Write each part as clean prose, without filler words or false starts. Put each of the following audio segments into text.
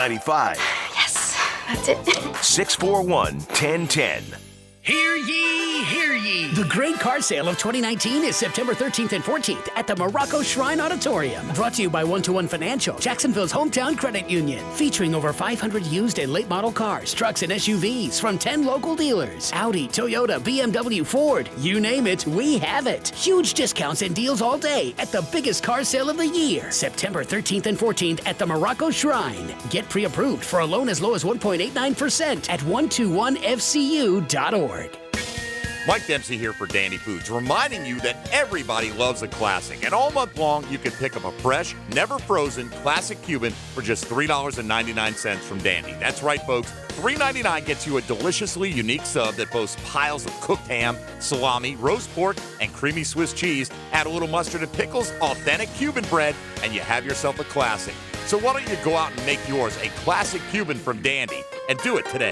95. Yes, that's it. 641-1010. Hear ye, hear ye. The Great Car Sale of 2019 is September 13th and 14th at the Morocco Shrine Auditorium. Brought to you by 1-to-1 Financial, Jacksonville's hometown credit union. Featuring over 500 used and late model cars, trucks, and SUVs from 10 local dealers. Audi, Toyota, BMW, Ford. You name it, we have it. Huge discounts and deals all day at the biggest car sale of the year. September 13th and 14th at the Morocco Shrine. Get pre-approved for a loan as low as 1.89% at 121fcu.org. Mike Dempsey here for Dandy Foods, reminding you that everybody loves a classic. And all month long, you can pick up a fresh, never frozen classic Cuban for just $3.99 from Dandy. That's right, folks. $3.99 gets you a deliciously unique sub that boasts piles of cooked ham, salami, roast pork, and creamy Swiss cheese. Add a little mustard and pickles, authentic Cuban bread, and you have yourself a classic. So why don't you go out and make yours a classic Cuban from Dandy, and do it today.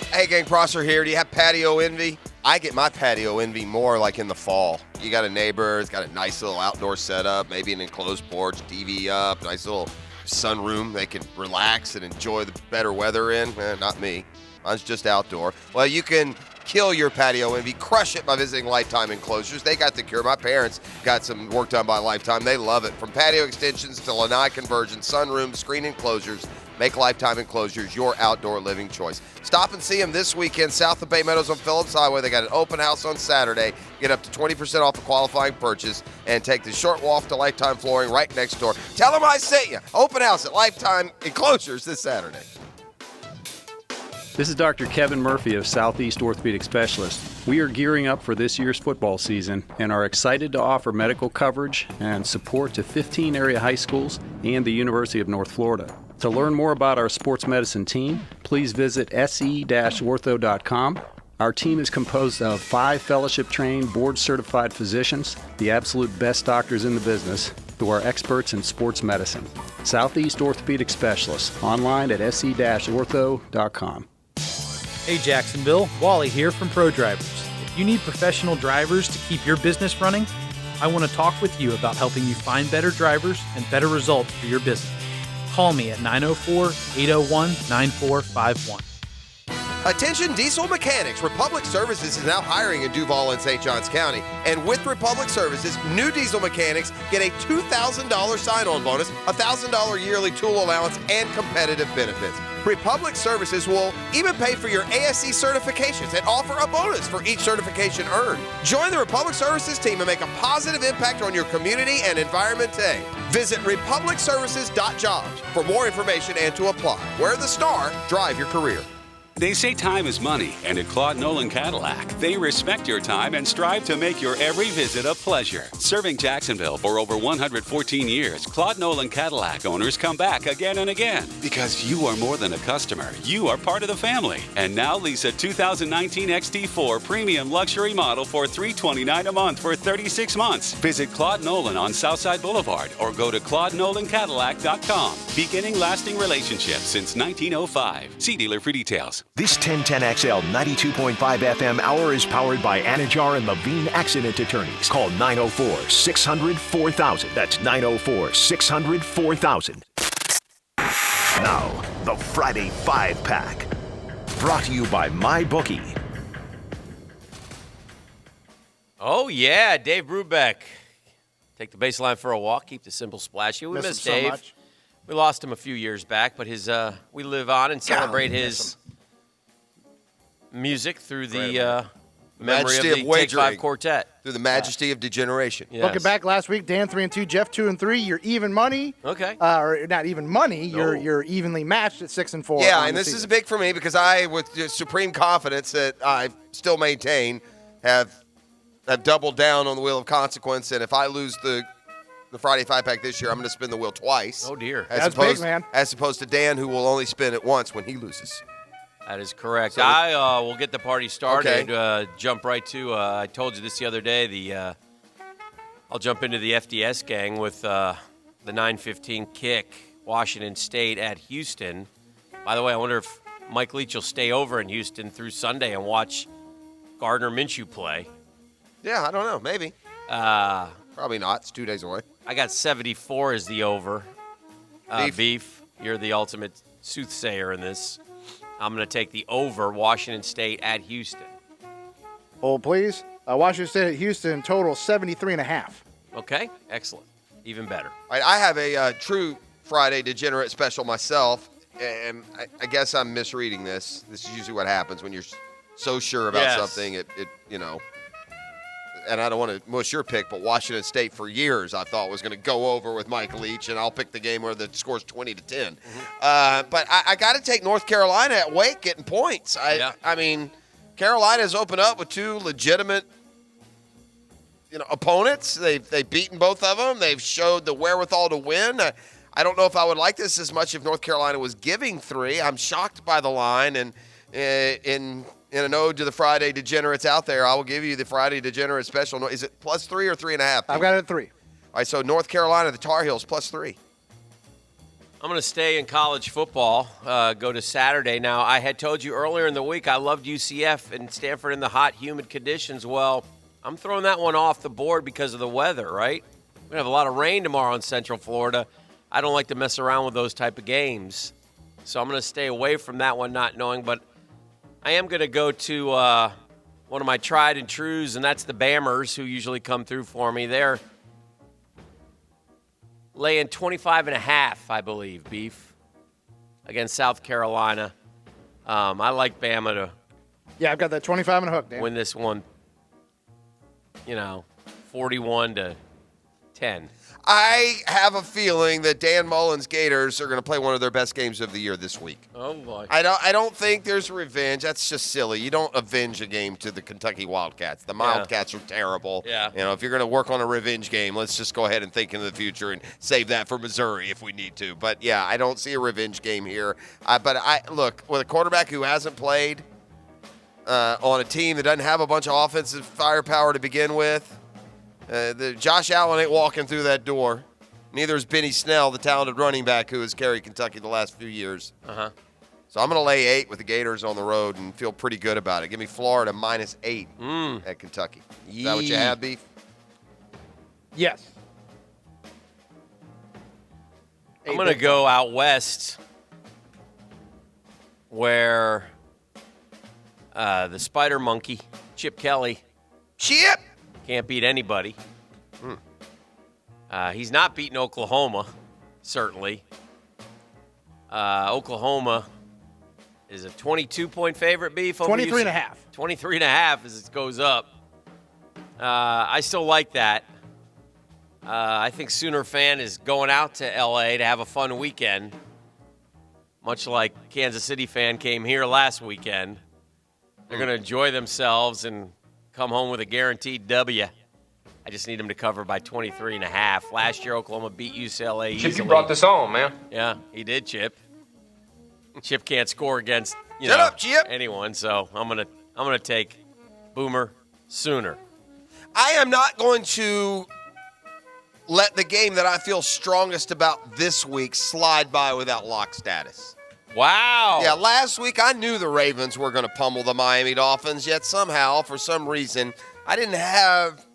Hey, gang, Prosser here. Do you have patio envy? I get my patio envy more like in the fall. You got a neighbor, it's got a nice little outdoor setup, maybe an enclosed porch, TV up, nice little sunroom they can relax and enjoy the better weather in. Not me. Mine's just outdoor. Well, you can kill your patio envy, crush it by visiting Lifetime Enclosures. They got the cure. My parents got some work done by Lifetime. They love it. From patio extensions to lanai conversions, sunrooms, screen enclosures, make Lifetime Enclosures your outdoor living choice. Stop and see them this weekend south of Bay Meadows on Phillips Highway. They got an open house on Saturday. Get up to 20% off a qualifying purchase and take the short walk to Lifetime Flooring right next door. Tell them I sent you. Open house at Lifetime Enclosures this Saturday. This is Dr. Kevin Murphy of Southeast Orthopedic Specialists. We are gearing up for this year's football season and are excited to offer medical coverage and support to 15 area high schools and the University of North Florida. To learn more about our sports medicine team, please visit se-ortho.com. Our team is composed of 5 fellowship-trained, board-certified physicians, the absolute best doctors in the business, who are experts in sports medicine. Southeast Orthopedic Specialists, online at se-ortho.com. Hey Jacksonville, Wally here from Pro Drivers. If you need professional drivers to keep your business running, I want to talk with you about helping you find better drivers and better results for your business. Call me at 904-801-9451. Attention diesel mechanics. Republic Services is now hiring in Duval and St. Johns County. And with Republic Services, new diesel mechanics get a $2,000 sign-on bonus, a $1,000 yearly tool allowance, and competitive benefits. Republic Services will even pay for your ASC certifications and offer a bonus for each certification earned. Join the Republic Services team and make a positive impact on your community and environment today. Visit republicservices.jobs for more information and to apply. Wear the star, drive your career. They say time is money, and at Claude Nolan Cadillac, they respect your time and strive to make your every visit a pleasure. Serving Jacksonville for over 114 years, Claude Nolan Cadillac owners come back again and again. Because you are more than a customer, you are part of the family. And now lease a 2019 XT4 premium luxury model for $329 a month for 36 months. Visit Claude Nolan on Southside Boulevard or go to ClaudeNolanCadillac.com. Beginning lasting relationships since 1905. See dealer for details. This 1010XL 92.5 FM hour is powered by Anajar and Levine Accident Attorneys. Call 904-600-4000. That's 904-600-4000. Now, the Friday 5-Pack. Brought to you by MyBookie. Oh, yeah, Dave Brubeck. Take the baseline for a walk, keep the simple splashy. We miss Dave. So much. We lost him a few years back, but his we live on and celebrate his music through the memory of the Take 5 Quartet. Through the majesty of degeneration. Yes. Looking back last week, Dan 3-2, Jeff 2-3. You're even money. Okay. Or not even money. No. You're evenly matched at 6-4. Yeah, and this is big for me because I, with supreme confidence that I still maintain, have doubled down on the wheel of consequence. And if I lose the Friday 5-Pack this year, I'm going to spin the wheel twice. Oh, dear. That's big, man. As opposed to Dan, who will only spin it once when he loses. That is correct. So I will get the party started. Okay. Jump right to, I told you this the other day, I'll jump into the FDS gang with the 9:15 kick, Washington State at Houston. By the way, I wonder if Mike Leach will stay over in Houston through Sunday and watch Gardner Minshew play. Yeah, I don't know. Maybe. Probably not. It's 2 days away. I got 74 as the over. Beef. You're the ultimate soothsayer in this. I'm going to take the over Washington State at Houston. Hold, please. Washington State at Houston, total 73.5. Okay, excellent. Even better. All right, I have a true Friday degenerate special myself, and I guess I'm misreading this. This is usually what happens when you're so sure about something. It and I don't want to mush your pick, but Washington State for years I thought was going to go over with Mike Leach, and I'll pick the game where the score's 20-10. But I got to take North Carolina at Wake getting points. I mean, Carolina's opened up with two legitimate opponents. They've beaten both of them. They've showed the wherewithal to win. I don't know if I would like this as much if North Carolina was giving 3. I'm shocked by the line, and in an ode to the Friday degenerates out there, I will give you the Friday degenerate special. Is it +3 or 3.5? I've got it at 3. All right, so North Carolina, the Tar Heels, +3. I'm going to stay in college football, go to Saturday. Now, I had told you earlier in the week I loved UCF and Stanford in the hot, humid conditions. Well, I'm throwing that one off the board because of the weather, right? We're going to have a lot of rain tomorrow in Central Florida. I don't like to mess around with those type of games. So I'm going to stay away from that one, not knowing. But I am going to go to one of my tried and trues, and that's the Bammers, who usually come through for me. They're laying 25.5, I believe, Beef, against South Carolina. I like Bama to I've got that 25 and a hook, Dan. win this one, 41-10. I have a feeling that Dan Mullen's Gators are going to play one of their best games of the year this week. Oh, boy. I don't think there's revenge. That's just silly. You don't avenge a game to the Kentucky Wildcats. The Wildcats are terrible. Yeah. If you're going to work on a revenge game, let's just go ahead and think into the future and save that for Missouri if we need to. But, I don't see a revenge game here. Look, with a quarterback who hasn't played on a team that doesn't have a bunch of offensive firepower to begin with, Josh Allen ain't walking through that door. Neither is Benny Snell, the talented running back who has carried Kentucky the last few years. Uh-huh. So I'm going to lay 8 with the Gators on the road and feel pretty good about it. Give me Florida -8 at Kentucky. Is that what you have, Beef? Yes. I'm going to go out west where the Spider Monkey, Chip Kelly, can't beat anybody. He's not beating Oklahoma, certainly. Oklahoma is a 22-point favorite, Beef. 23.5. 23.5 as it goes up. I still like that. I think Sooner fan is going out to L.A. to have a fun weekend, much like Kansas City fan came here last weekend. They're going to enjoy themselves and come home with a guaranteed W. I just need them to cover by 23.5. Last year, Oklahoma beat UCLA easily. Chip, you brought this on, man. Yeah, he did, Chip. Chip can't score against Shut up, Chip. anyone, so I'm gonna take Boomer Sooner. I am not going to let the game that I feel strongest about this week slide by without lock status. Wow. Yeah, last week I knew the Ravens were going to pummel the Miami Dolphins, yet somehow, for some reason, I didn't have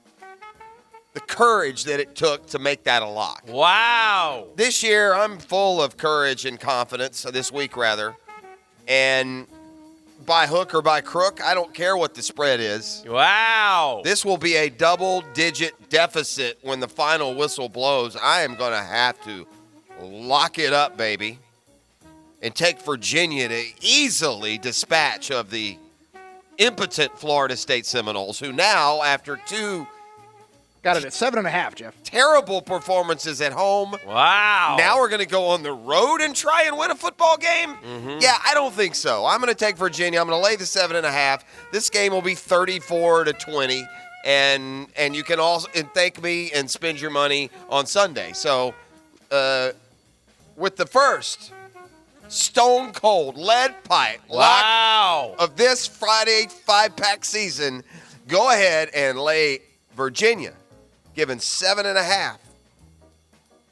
the courage that it took to make that a lock. Wow. This year, I'm full of courage and confidence, this week rather, and by hook or by crook, I don't care what the spread is. Wow. This will be a double-digit deficit when the final whistle blows. I am going to have to lock it up, baby, and take Virginia to easily dispatch of the impotent Florida State Seminoles, who now, after 2 got it at 7.5, Jeff. terrible performances at home, Wow. now we're going to go on the road and try and win a football game? Yeah, I don't think so. I'm going to take Virginia. I'm going to lay the 7.5. This game will be 34-20, and you can also thank me and spend your money on Sunday. So, with the first stone cold lead pipe lock of this Friday 5-pack season, go ahead and lay Virginia, giving 7.5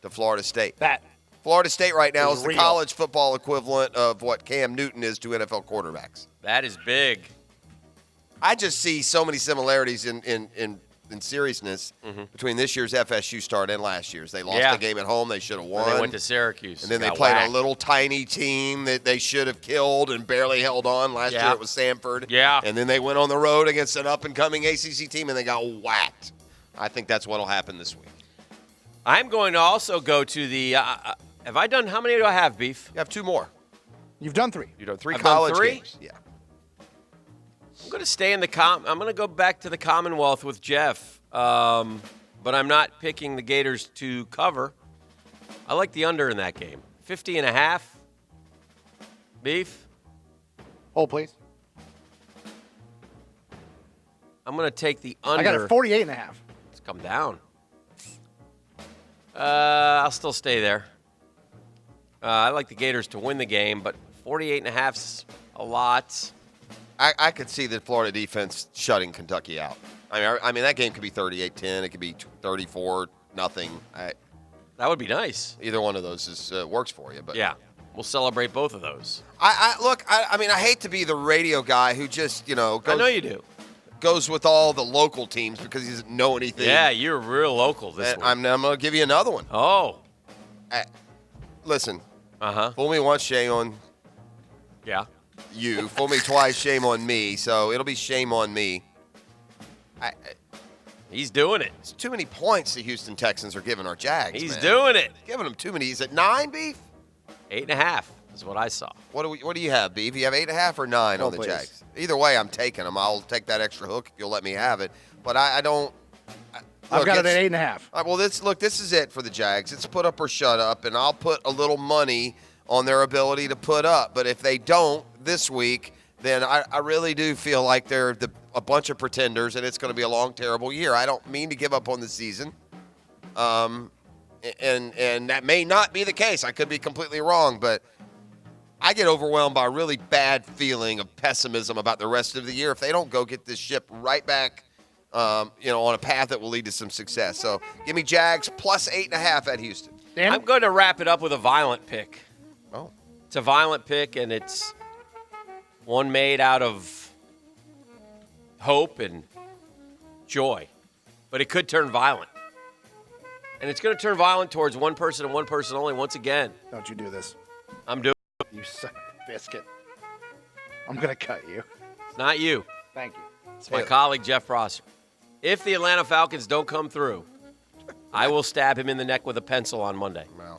to Florida State. Florida State right now is the college football equivalent of what Cam Newton is to NFL quarterbacks. That is big. I just see so many similarities in in seriousness between this year's FSU start and last year's. They lost the game at home. They should have won. And they went to Syracuse. And then they got played whacked. a little tiny team that they should have killed and barely held on. Last year it was Samford. Yeah. And then they went on the road against an up-and-coming ACC team, and they got whacked. I think that's what will happen this week. I'm going to also go to the have I done – how many do I have, Beef? You have 2 more. You've done 3. You've done 3 I've done college 3? games. Yeah. I'm going to stay in the I'm going to go back to the Commonwealth with Jeff, but I'm not picking the Gators to cover. I like the under in that game. 50.5. Beef. Hold, please. I'm going to take the under. I got it 48.5. Let's come down. I'll still stay there. I like the Gators to win the game, but 48.5's a lot. I could see the Florida defense shutting Kentucky out. I mean that game could be 38-10. It could be 34-0. That would be nice. Either one of those is works for you. But yeah, we'll celebrate both of those. I mean, I hate to be the radio guy who just, goes, I know you do. Goes with all the local teams because he doesn't know anything. Yeah, you're real local this week. I'm going to give you another one. Oh. Listen. Uh-huh. Fool me once, shame on you. Fool me twice, shame on me. So it'll be shame on me. He's doing it. It's too many points the Houston Texans are giving our Jags. He's doing it. Giving them too many. Is it 9, Beef? 8.5 is what I saw. What do you have, Beef? You have 8.5 or 9 on the please. Jags? Either way, I'm taking them. I'll take that extra hook if you'll let me have it. But I don't. I've got it at 8.5. Well, this is it for the Jags. It's put up or shut up, and I'll put a little money on their ability to put up. But if they don't this week, then I really do feel like they're a bunch of pretenders, and it's going to be a long, terrible year. I don't mean to give up on the season, and that may not be the case. I could be completely wrong, but I get overwhelmed by a really bad feeling of pessimism about the rest of the year if they don't go get this ship right back on a path that will lead to some success. So give me Jags plus 8.5 at Houston. Dan? I'm going to wrap it up with a violent pick. Oh. It's a violent pick, and it's one made out of hope and joy. But it could turn violent. And it's going to turn violent towards one person and one person only once again. Don't you do this. I'm doing it. You son of a biscuit. I'm going to cut you. It's not you. Thank you. It's my colleague, Jeff Prosser. If the Atlanta Falcons don't come through, I will stab him in the neck with a pencil on Monday. Wow.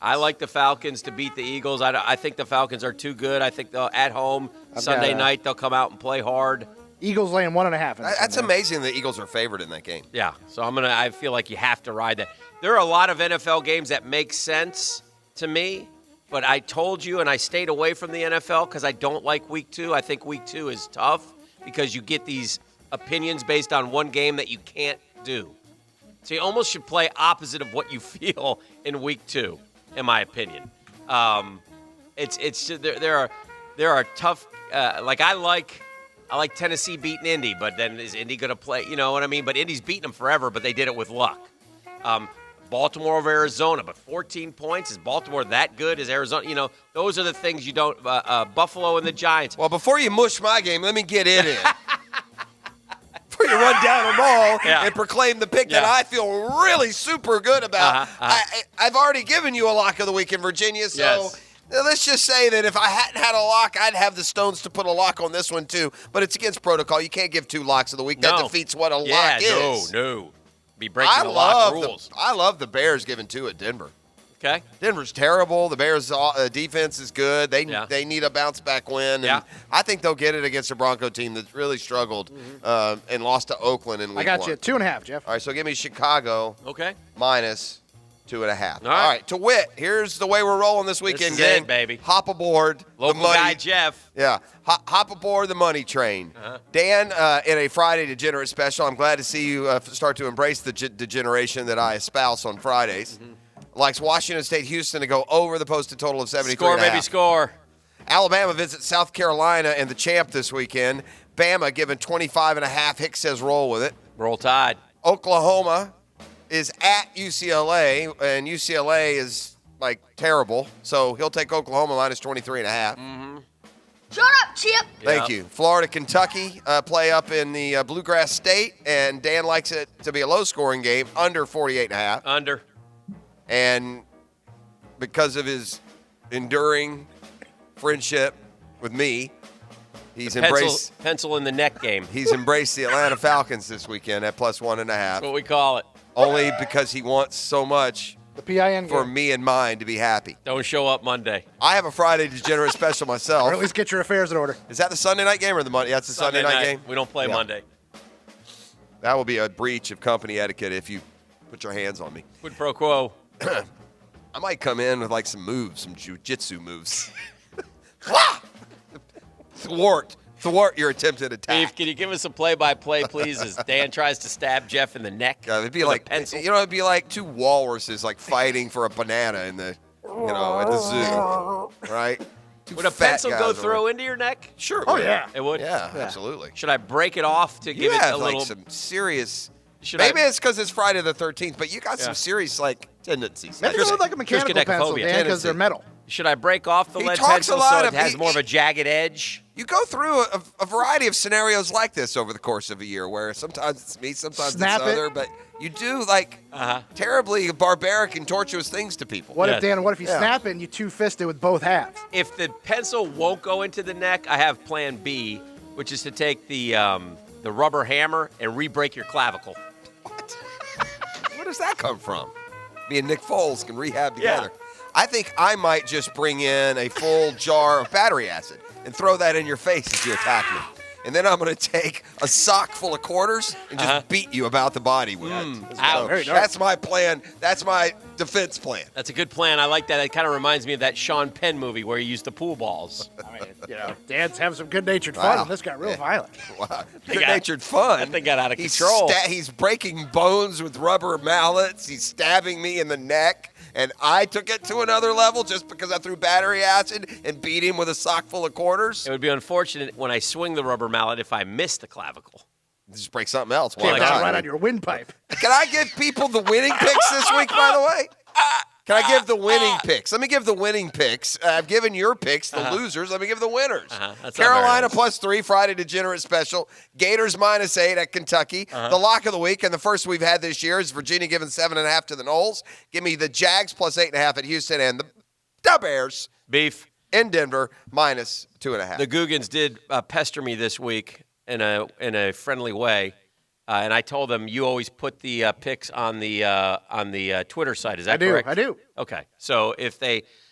I like the Falcons to beat the Eagles. I think the Falcons are too good. I think they'll at home Sunday night they'll come out and play hard. Eagles laying 1.5. That's amazing. The Eagles are favored in that game. Yeah, so I feel like you have to ride that. There are a lot of NFL games that make sense to me, but I told you and I stayed away from the NFL because I don't like Week 2. I think Week 2 is tough because you get these opinions based on one game that you can't do. So you almost should play opposite of what you feel in Week 2, in my opinion. It's there are tough I like Tennessee beating Indy, but then is Indy going to play? You know what I mean? But Indy's beaten them forever, but they did it with luck. Baltimore over Arizona, but 14 points. Is Baltimore that good? Is Arizona? You know, those are the things you don't. Buffalo and the Giants. Well, before you mush my game, let me get it in. Before you run down them all and proclaim the pick that I feel really super good about. I've already given you a lock of the week in Virginia, so let's just say that if I hadn't had a lock, I'd have the stones to put a lock on this one too. But it's against protocol. You can't give 2 locks of the week. That defeats what a lock is. No. Be breaking the lock rules. I love the Bears giving 2 at Denver. Okay. Denver's terrible. The Bears' defense is good. They need a bounce-back win. And I think they'll get it against a Bronco team that's really struggled and lost to Oakland in week 1. I got you at 2.5, Jeff. All right, so give me Chicago minus 2.5. All right, to wit, here's the way we're rolling this weekend, This is gang. it, baby. Hop aboard. Local guy, Jeff. Yeah, hop aboard the money train. Dan, in a Friday Degenerate special, I'm glad to see you start to embrace the degeneration that I espouse on Fridays. Likes Washington State, Houston to go over the posted total of 73.5. Score, baby, score. Alabama visits South Carolina and the champ this weekend. Bama given 25.5. Hicks says roll with it. Roll Tide. Oklahoma is at UCLA, and UCLA is, terrible. So he'll take Oklahoma minus 23.5. Shut up, Chip. Thank you. Florida, Kentucky play up in the Bluegrass State, and Dan likes it to be a low-scoring game, under 48.5. Under. And because of his enduring friendship with me, he's embraced pencil in the neck game. He's embraced the Atlanta Falcons this weekend at +1.5. That's what we call it. Only because he wants so much The PIN for game. me and mine to be happy. Don't show up Monday. I have a Friday Degenerate special myself. Or at least get your affairs in order. Is that the Sunday night game or the Monday? Yeah, it's the Sunday night game. We don't play Yeah. Monday. That will be a breach of company etiquette if you put your hands on me. Quid pro quo. I might come in with like some moves, some jiu-jitsu moves. Thwart your attempted attack. Beef, can you give us a play-by-play, please, as Dan tries to stab Jeff in the neck? It'd be with a like pencil? it'd be like two walruses like fighting for a banana in the at the zoo, right? Two Would a fat pencil guys go over- through into your neck? Sure. Oh, yeah. It would? Yeah, absolutely. Should I break it off to You give it have a like little... some serious. Should Maybe I- it's because it's Friday the 13th, but you got Yeah. some serious like tendencies. Maybe Here's- go with like a here's mechanical pencil, Kadecaphobia. Dan, because they're metal. Should I break off the He lead talks pencil a lot so of- it has he- more of a jagged edge? You go through a variety of scenarios like this over the course of a year, where sometimes it's me, sometimes Snap it's it. other, but you do like terribly barbaric and tortuous things to people. What Yes. if, Dan, what if you Yeah. snap it and you two-fist it with both halves? If the pencil won't go into the neck, I have plan B, which is to take the rubber hammer and re-break your clavicle. Where does that come from? Me and Nick Foles can rehab Yeah. together. I think I might just bring in a full jar of battery acid and throw that in your face as you attack me. And then I'm going to take a sock full of quarters and just beat you about the body with it. ouch. Very dark. That's my plan. That's my defense plan. That's a good plan. I like that. It kind of reminds me of that Sean Penn movie where he used the pool balls. I mean, Dan's having some good-natured fun, Wow. and this got real Yeah. violent. Wow. Good-natured fun. That thing got out of He's control. He's breaking bones with rubber mallets. He's stabbing me in the neck. And I took it to another level just because I threw battery acid and beat him with a sock full of quarters. It would be unfortunate when I swing the rubber mallet if I miss the clavicle. Just break something else. Why Came down not? right on your windpipe. Can I give people the winning picks this week, by the way? Can I give the winning picks? Let me give the winning picks. I've given your picks, the losers. Let me give the winners. That's not Carolina very nice. +3, Friday Degenerate special. Gators -8 at Kentucky. The lock of the week, and the first we've had this year, is Virginia giving 7.5 to the Noles. Give me the Jags +8.5 at Houston, and the Bears Beef. in Denver -2.5. The Googans did pester me this week in a friendly way, and I told them you always put the picks on the Twitter site. Is that correct? I do. Okay, so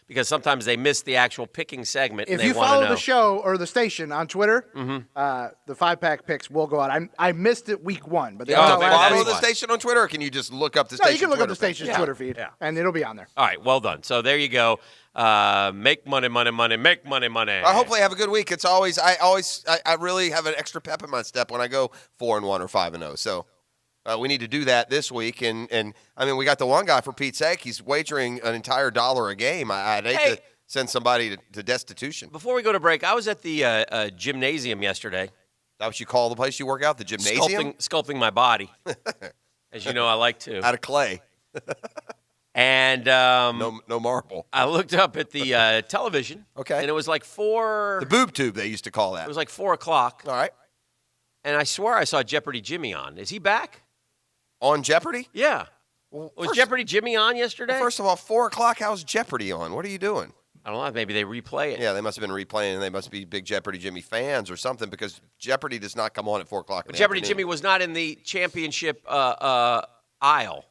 because sometimes they miss the actual picking segment. If and they you wanna follow know. the show or the station on Twitter, the 5-pack picks will go out. I missed it week 1, but they Oh, went out maybe last that's Follow week. the why. station on Twitter, or can you just look up the No, station you can look up the Twitter page? station's Twitter feed, and it'll be on there. All right, well done. So there you go. Make money, money, money. Make money, money. I hopefully have a good week. It's always I really have an extra pep in my step when I go 4-1 or 5-0. So we need to do that this week. And I mean, we got the one guy, for Pete's sake. He's wagering an entire $1 a game. I'd hate to send somebody to destitution. Before we go to break, I was at the gymnasium yesterday. That what you call the place you work out, the gymnasium? Sculpting my body. As you know, I like to. Out of clay. And no marble. I looked up at the television. Okay. And it was like 4. The boob tube, they used to call that. It was like 4 o'clock. All right. And I swear I saw Jeopardy Jimmy on. Is he back? On Jeopardy? Yeah. Well, Was Jeopardy Jimmy on yesterday? First of all, 4 o'clock, how's Jeopardy on? What are you doing? I don't know. Maybe they replay it. Yeah, they must have been replaying, and they must be big Jeopardy Jimmy fans or something, because Jeopardy does not come on at 4 o'clock. But Jeopardy Jimmy was not in the championship aisle.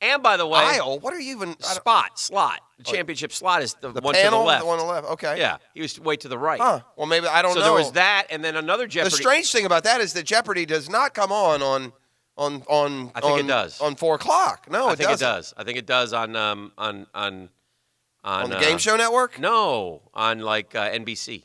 And by the way, aisle? What are you even? Slot. The championship slot is the one panel, to the left. The one on the left. Okay. Yeah, he was way to the right. Huh. Well, maybe I don't know. So there was that, and then another Jeopardy. The strange thing about that is that Jeopardy does not come on. I think it does on 4 o'clock. No, I it think doesn't. it does. I think it does on the Game Show Network. No, on like NBC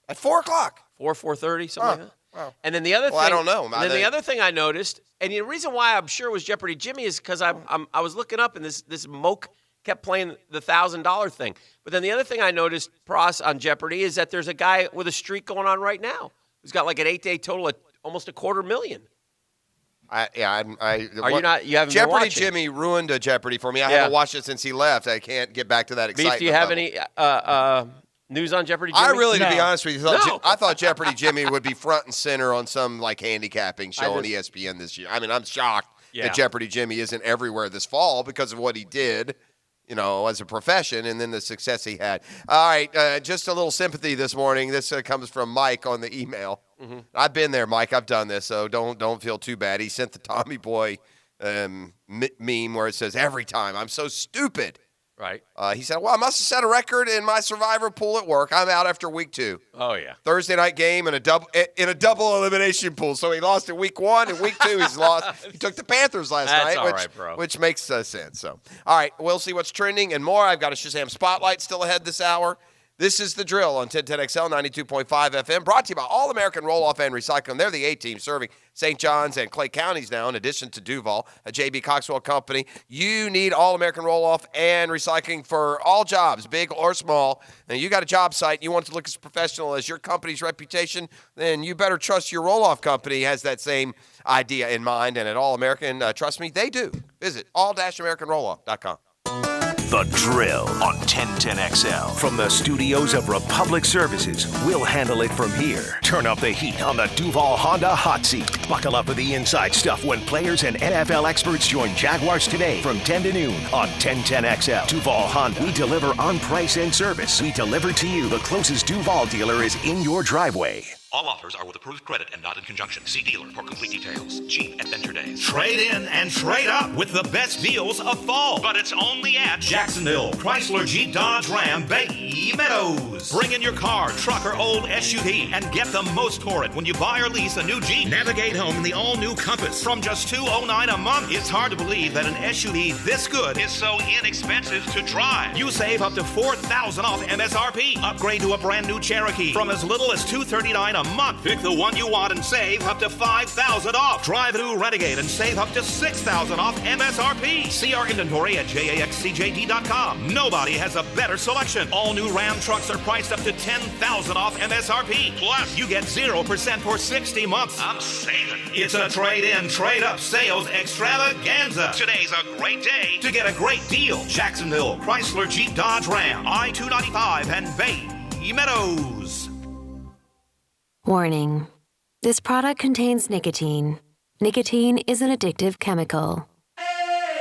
at 4 o'clock. 4:30, something like that. Wow. And then the other thing, I don't know. And then the other thing I noticed, and the reason why I'm sure it was Jeopardy Jimmy is because I was looking up and this moke kept playing the $1,000 thing. But then the other thing I noticed, Pross, on Jeopardy is that there's a guy with a streak going on right now who's got like an 8-day total of almost $250,000. Are you not? You haven't been Jeopardy watching? Jimmy ruined a Jeopardy for me. I Yeah. haven't watched it since he left. I can't get back to that excitement. Beef, do you have level. any News on Jeopardy Jimmy? I really, to be honest with you, I thought Jeopardy Jimmy would be front and center on some like handicapping show on ESPN this year. I mean, I'm shocked that Jeopardy Jimmy isn't everywhere this fall because of what he did, as a profession, and then the success he had. All right, just a little sympathy this morning. This comes from Mike on the email. Mm-hmm. I've been there, Mike. I've done this, so don't feel too bad. He sent the Tommy Boy meme where it says, "Every time I'm so stupid." Right. He said, well, I must have set a record in my survivor pool at work. I'm out after week 2. Oh, yeah. Thursday night game in a double elimination pool. So he lost in week 1, and week 2 he's lost. He took the Panthers last night, which makes sense. So, all right, we'll see what's trending and more. I've got a Shazam Spotlight still ahead this hour. This is The Drill on 1010XL 92.5 FM, brought to you by All-American Roll-Off and Recycling. They're the A-team serving St. John's and Clay counties now, in addition to Duval, a J.B. Coxwell company. You need All-American Roll-Off and Recycling for all jobs, big or small. And you got a job site, you want to look as professional as your company's reputation, then you better trust your roll-off company has that same idea in mind. And at All-American, trust me, they do. Visit all-americanrolloff.com. The Drill on 1010XL. From the studios of Republic Services, we'll handle it from here. Turn up the heat on the Duval Honda hot seat. Buckle up for the inside stuff when players and NFL experts join Jaguars today from 10 to noon on 1010XL. Duval Honda. We deliver on price and service. We deliver to you. The closest Duval dealer is in your driveway. All offers are with approved credit and not in conjunction. See dealer for complete details. Jeep Adventure Days. Trade in and trade up with the best deals of fall. But it's only at Jacksonville, Chrysler, Jeep, Dodge, Ram, Bay Meadows. Bring in your car, truck, or old SUV and get the most for it when you buy or lease a new Jeep. Navigate home in the all-new Compass from just $209 a month. It's hard to believe that an SUV this good is so inexpensive to drive. You save up to $4,000 off MSRP. Upgrade to a brand new Cherokee from as little as $239 a month. Pick the one you want and save up to $5,000 off. Drive a new Renegade and save up to $6,000 off MSRP. See our inventory at JAXCJD.com. Nobody has a better selection. All new Ram trucks are priced up to $10,000 off MSRP. Plus, you get 0% for 60 months. I'm saving. It's a trade-in, trade-up sales extravaganza. Today's a great day to get a great deal. Jacksonville, Chrysler, Jeep, Dodge, Ram, I-295 and Bay Meadows. Warning. This product contains nicotine. Nicotine is an addictive chemical.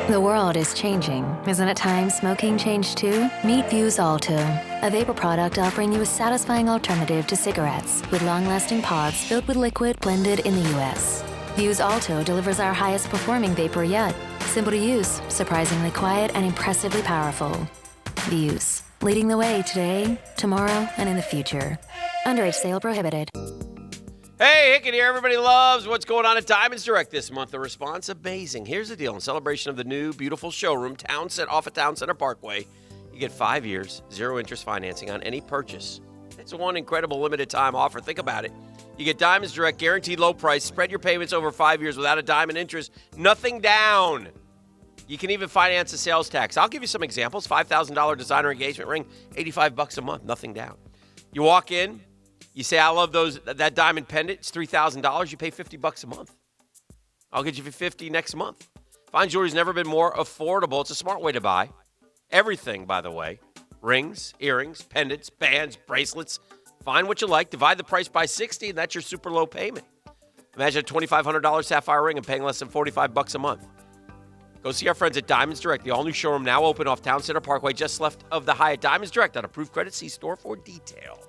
The world is changing. Isn't it time smoking changed too? Meet Vuse Alto, a vapor product offering you a satisfying alternative to cigarettes with long-lasting pods filled with liquid blended in the U.S. Vuse Alto delivers our highest performing vapor yet. Simple to use, surprisingly quiet, and impressively powerful. Vuse, leading the way today, tomorrow, and in the future. Underage sale prohibited. Hey, Hicken here. Everybody loves what's going on at Diamonds Direct this month. The response, amazing. Here's the deal. In celebration of the new, beautiful showroom, off of Town Center Parkway, you get 5 years, 0 interest financing on any purchase. It's one incredible limited time offer. Think about it. You get Diamonds Direct, guaranteed low price, spread your payments over 5 years without a dime in interest, nothing down. You can even finance a sales tax. I'll give you some examples. $5,000 designer engagement ring, $85 a month, nothing down. You walk in, you say, I love that diamond pendant. It's $3,000. You pay $50 a month. I'll get you for $50 next month. Fine jewelry's never been more affordable. It's a smart way to buy. Everything, by the way. Rings, earrings, pendants, bands, bracelets. Find what you like. Divide the price by 60, and that's your super low payment. Imagine a $2,500 sapphire ring and paying less than $45 a month. Go see our friends at Diamonds Direct. The all-new showroom now open off Town Center Parkway, just left of the Hyatt. Diamonds Direct on approved credit. See store for details.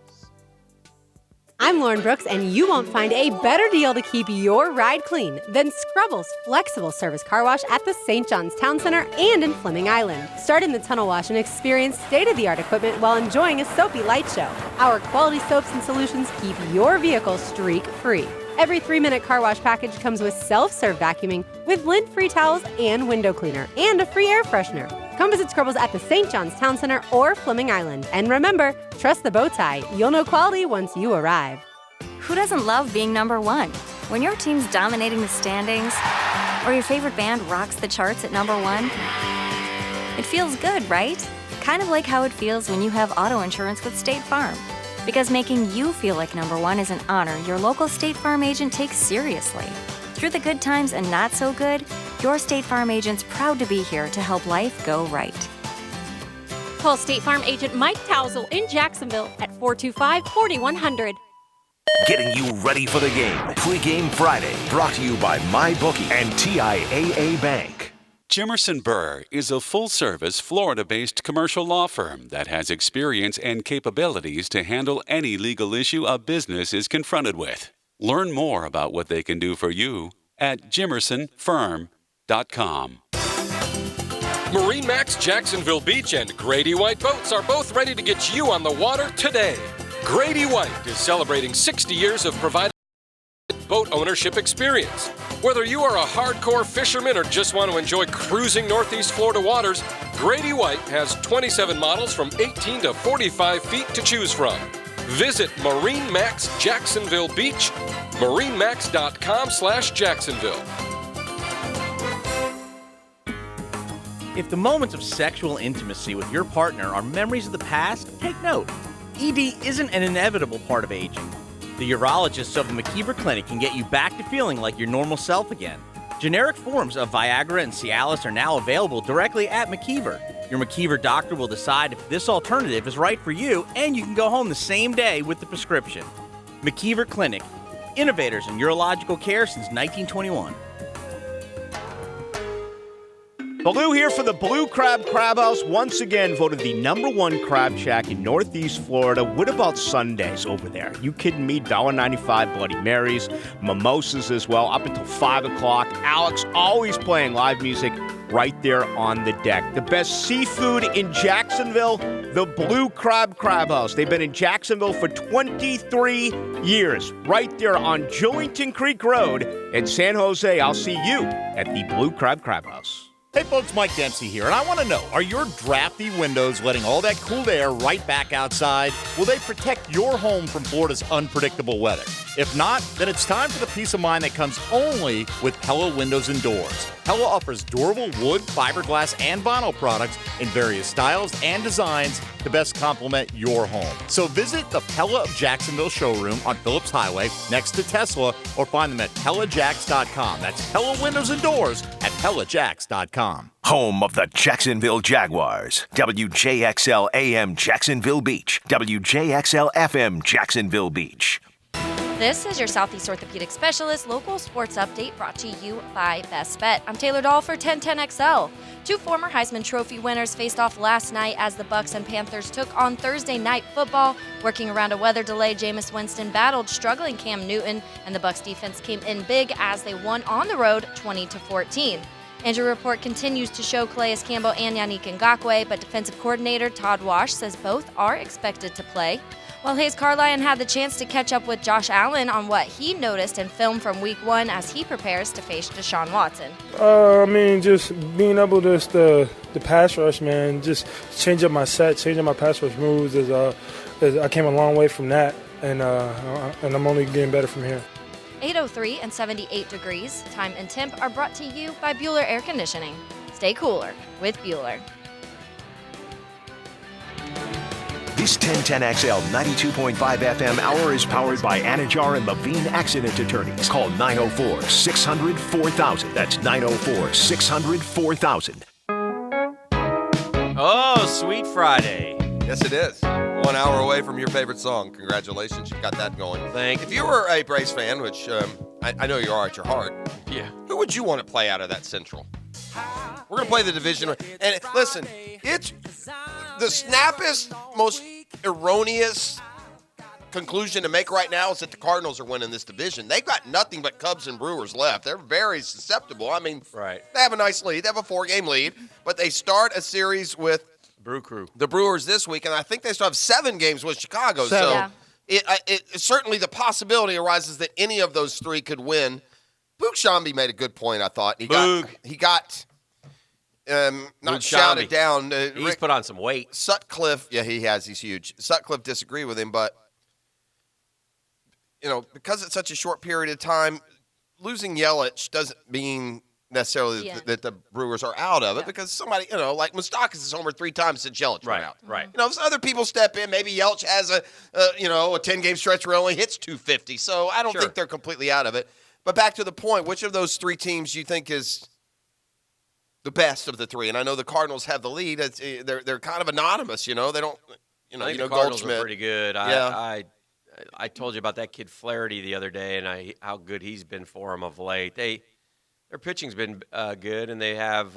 I'm Lauren Brooks, and you won't find a better deal to keep your ride clean than Scrubbles Flexible Service Car Wash at the St. John's Town Center and in Fleming Island. Start in the tunnel wash and experience state-of-the-art equipment while enjoying a soapy light show. Our quality soaps and solutions keep your vehicle streak-free. Every 3-minute car wash package comes with self-serve vacuuming with lint-free towels and window cleaner and a free air freshener. Come visit Scrubbles at the St. John's Town Center or Fleming Island. And remember, trust the bow tie. You'll know quality once you arrive. Who doesn't love being number one? When your team's dominating the standings or your favorite band rocks the charts at number one, it feels good, right? Kind of like how it feels when you have auto insurance with State Farm. Because making you feel like number one is an honor your local State Farm agent takes seriously. Through the good times and not so good, your State Farm agent's proud to be here to help life go right. Call State Farm agent Mike Tousell in Jacksonville at 425-4100. Getting you ready for the game. Pre-Game Friday, brought to you by MyBookie and TIAA Bank. Jimerson Burr is a full-service, Florida-based commercial law firm that has experience and capabilities to handle any legal issue a business is confronted with. Learn more about what they can do for you at jimersonfirm.com. MarineMax Jacksonville Beach and Grady White Boats are both ready to get you on the water today. Grady White is celebrating 60 years of providing boat ownership experience. Whether you are a hardcore fisherman or just want to enjoy cruising Northeast Florida waters, Grady White has 27 models from 18 to 45 feet to choose from. Visit MarineMax Jacksonville Beach, marinemax.com/Jacksonville. If the moments of sexual intimacy with your partner are memories of the past, take note. ED isn't an inevitable part of aging. The urologists of the McKeever Clinic can get you back to feeling like your normal self again. Generic forms of Viagra and Cialis are now available directly at McKeever. Your McKeever doctor will decide if this alternative is right for you, and you can go home the same day with the prescription. McKeever Clinic, innovators in urological care since 1921. Baloo here for the Blue Crab Crab House, once again voted the #1 crab shack in Northeast Florida. What about Sundays over there? You kidding me? $1.95 Bloody Marys, mimosas as well, up until 5 o'clock. Alex always playing live music right there on the deck. The best seafood in Jacksonville, the Blue Crab Crab House. They've been in Jacksonville for 23 years, right there on Julington Creek Road in San Jose. I'll see you at the Blue Crab Crab House. Hey folks, Mike Dempsey here, and I want to know, are your drafty windows letting all that cool air right back outside? Will they protect your home from Florida's unpredictable weather? If not, then it's time for the peace of mind that comes only with Pella Windows and Doors. Pella offers durable wood, fiberglass, and vinyl products in various styles and designs to best complement your home. So visit the Pella of Jacksonville showroom on Phillips Highway next to Tesla, or find them at PellaJacks.com. That's Pella Windows and Doors at PellaJacks.com. Home of the Jacksonville Jaguars. WJXL AM Jacksonville Beach. WJXL FM Jacksonville Beach. This is your Southeast Orthopedic Specialist local sports update brought to you by Best Bet. I'm Taylor Dahl for 1010XL. Two former Heisman Trophy winners faced off last night as the Bucs and Panthers took on Thursday Night Football. Working around a weather delay, Jameis Winston battled struggling Cam Newton, and the Bucs defense came in big as they won on the road 20-14. Injury report continues to show Calais Campbell and Yannick Ngakoue, but defensive coordinator Todd Wash says both are expected to play. While Hayes Carlyon had the chance to catch up with Josh Allen on what he noticed in film from Week 1 as he prepares to face Deshaun Watson. Just being able to the pass rush, man, just change up my set, change up my pass rush moves. As I came a long way from that, and I'm only getting better from here. 8:03 and 78 degrees. Time and temp are brought to you by Bueller Air Conditioning. Stay cooler with Bueller. This 1010XL 92.5 FM hour is powered by Anajar and Levine Accident Attorneys. Call 904-600-4000. That's 904-600-4000. Oh, Sweet Friday. Yes, it is. 1 hour away from your favorite song. Congratulations, you got that going. Thank you. If you were a Braves fan, which I know you are at your heart, yeah, who would you want to play out of that Central? We're going to play the division. And listen, it's the snappiest, most erroneous conclusion to make right now is that the Cardinals are winning this division. They've got nothing but Cubs and Brewers left. They're very susceptible. I mean, right. They have a nice lead. They have a 4-game lead, but they start a series with Brew Crew, the Brewers this week, and I think they still have 7 games with Chicago. 7. So Yeah. it certainly the possibility arises that any of those 3 could win. Boog Shambi made a good point, I thought. He got not shouted down. He's put on some weight. Sutcliffe, yeah, he has. He's huge. Sutcliffe disagreed with him, but, because it's such a short period of time, losing Yelich doesn't mean necessarily that the Brewers are out of it, because somebody, like Moustakas has homered 3 times since Yelich went out. Right. If other people step in, maybe Yelich has a 10-game stretch where he only hits 250. So I don't think they're completely out of it. But back to the point, which of those 3 teams do you think is the best of the three. And I know the Cardinals have the lead. They're kind of anonymous, you know. They don't, I think the Cardinals Goldschmidt. are pretty good. Yeah. I told you about that kid Flaherty the other day, and how good he's been for them of late. Their pitching's been good, and they have.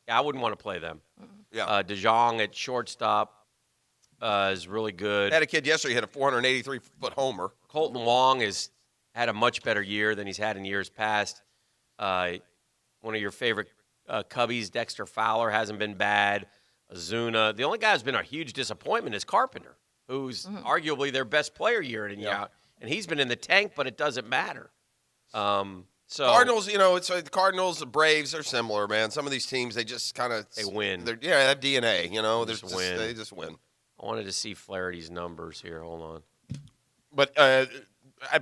I wouldn't want to play them. Yeah. DeJong at shortstop is really good. Had a kid yesterday hit a 483-foot homer. Colton Wong has had a much better year than he's had in years past. One of your favorite Cubbies, Dexter Fowler, hasn't been bad. Azuna. The only guy who's been a huge disappointment is Carpenter, who's arguably their best player year in and year out. And he's been in the tank, but it doesn't matter. So Cardinals, it's the Cardinals, the Braves are similar, man. Some of these teams, they just kind of they win. They have DNA, win. They just win. I wanted to see Flaherty's numbers here. Hold on. But I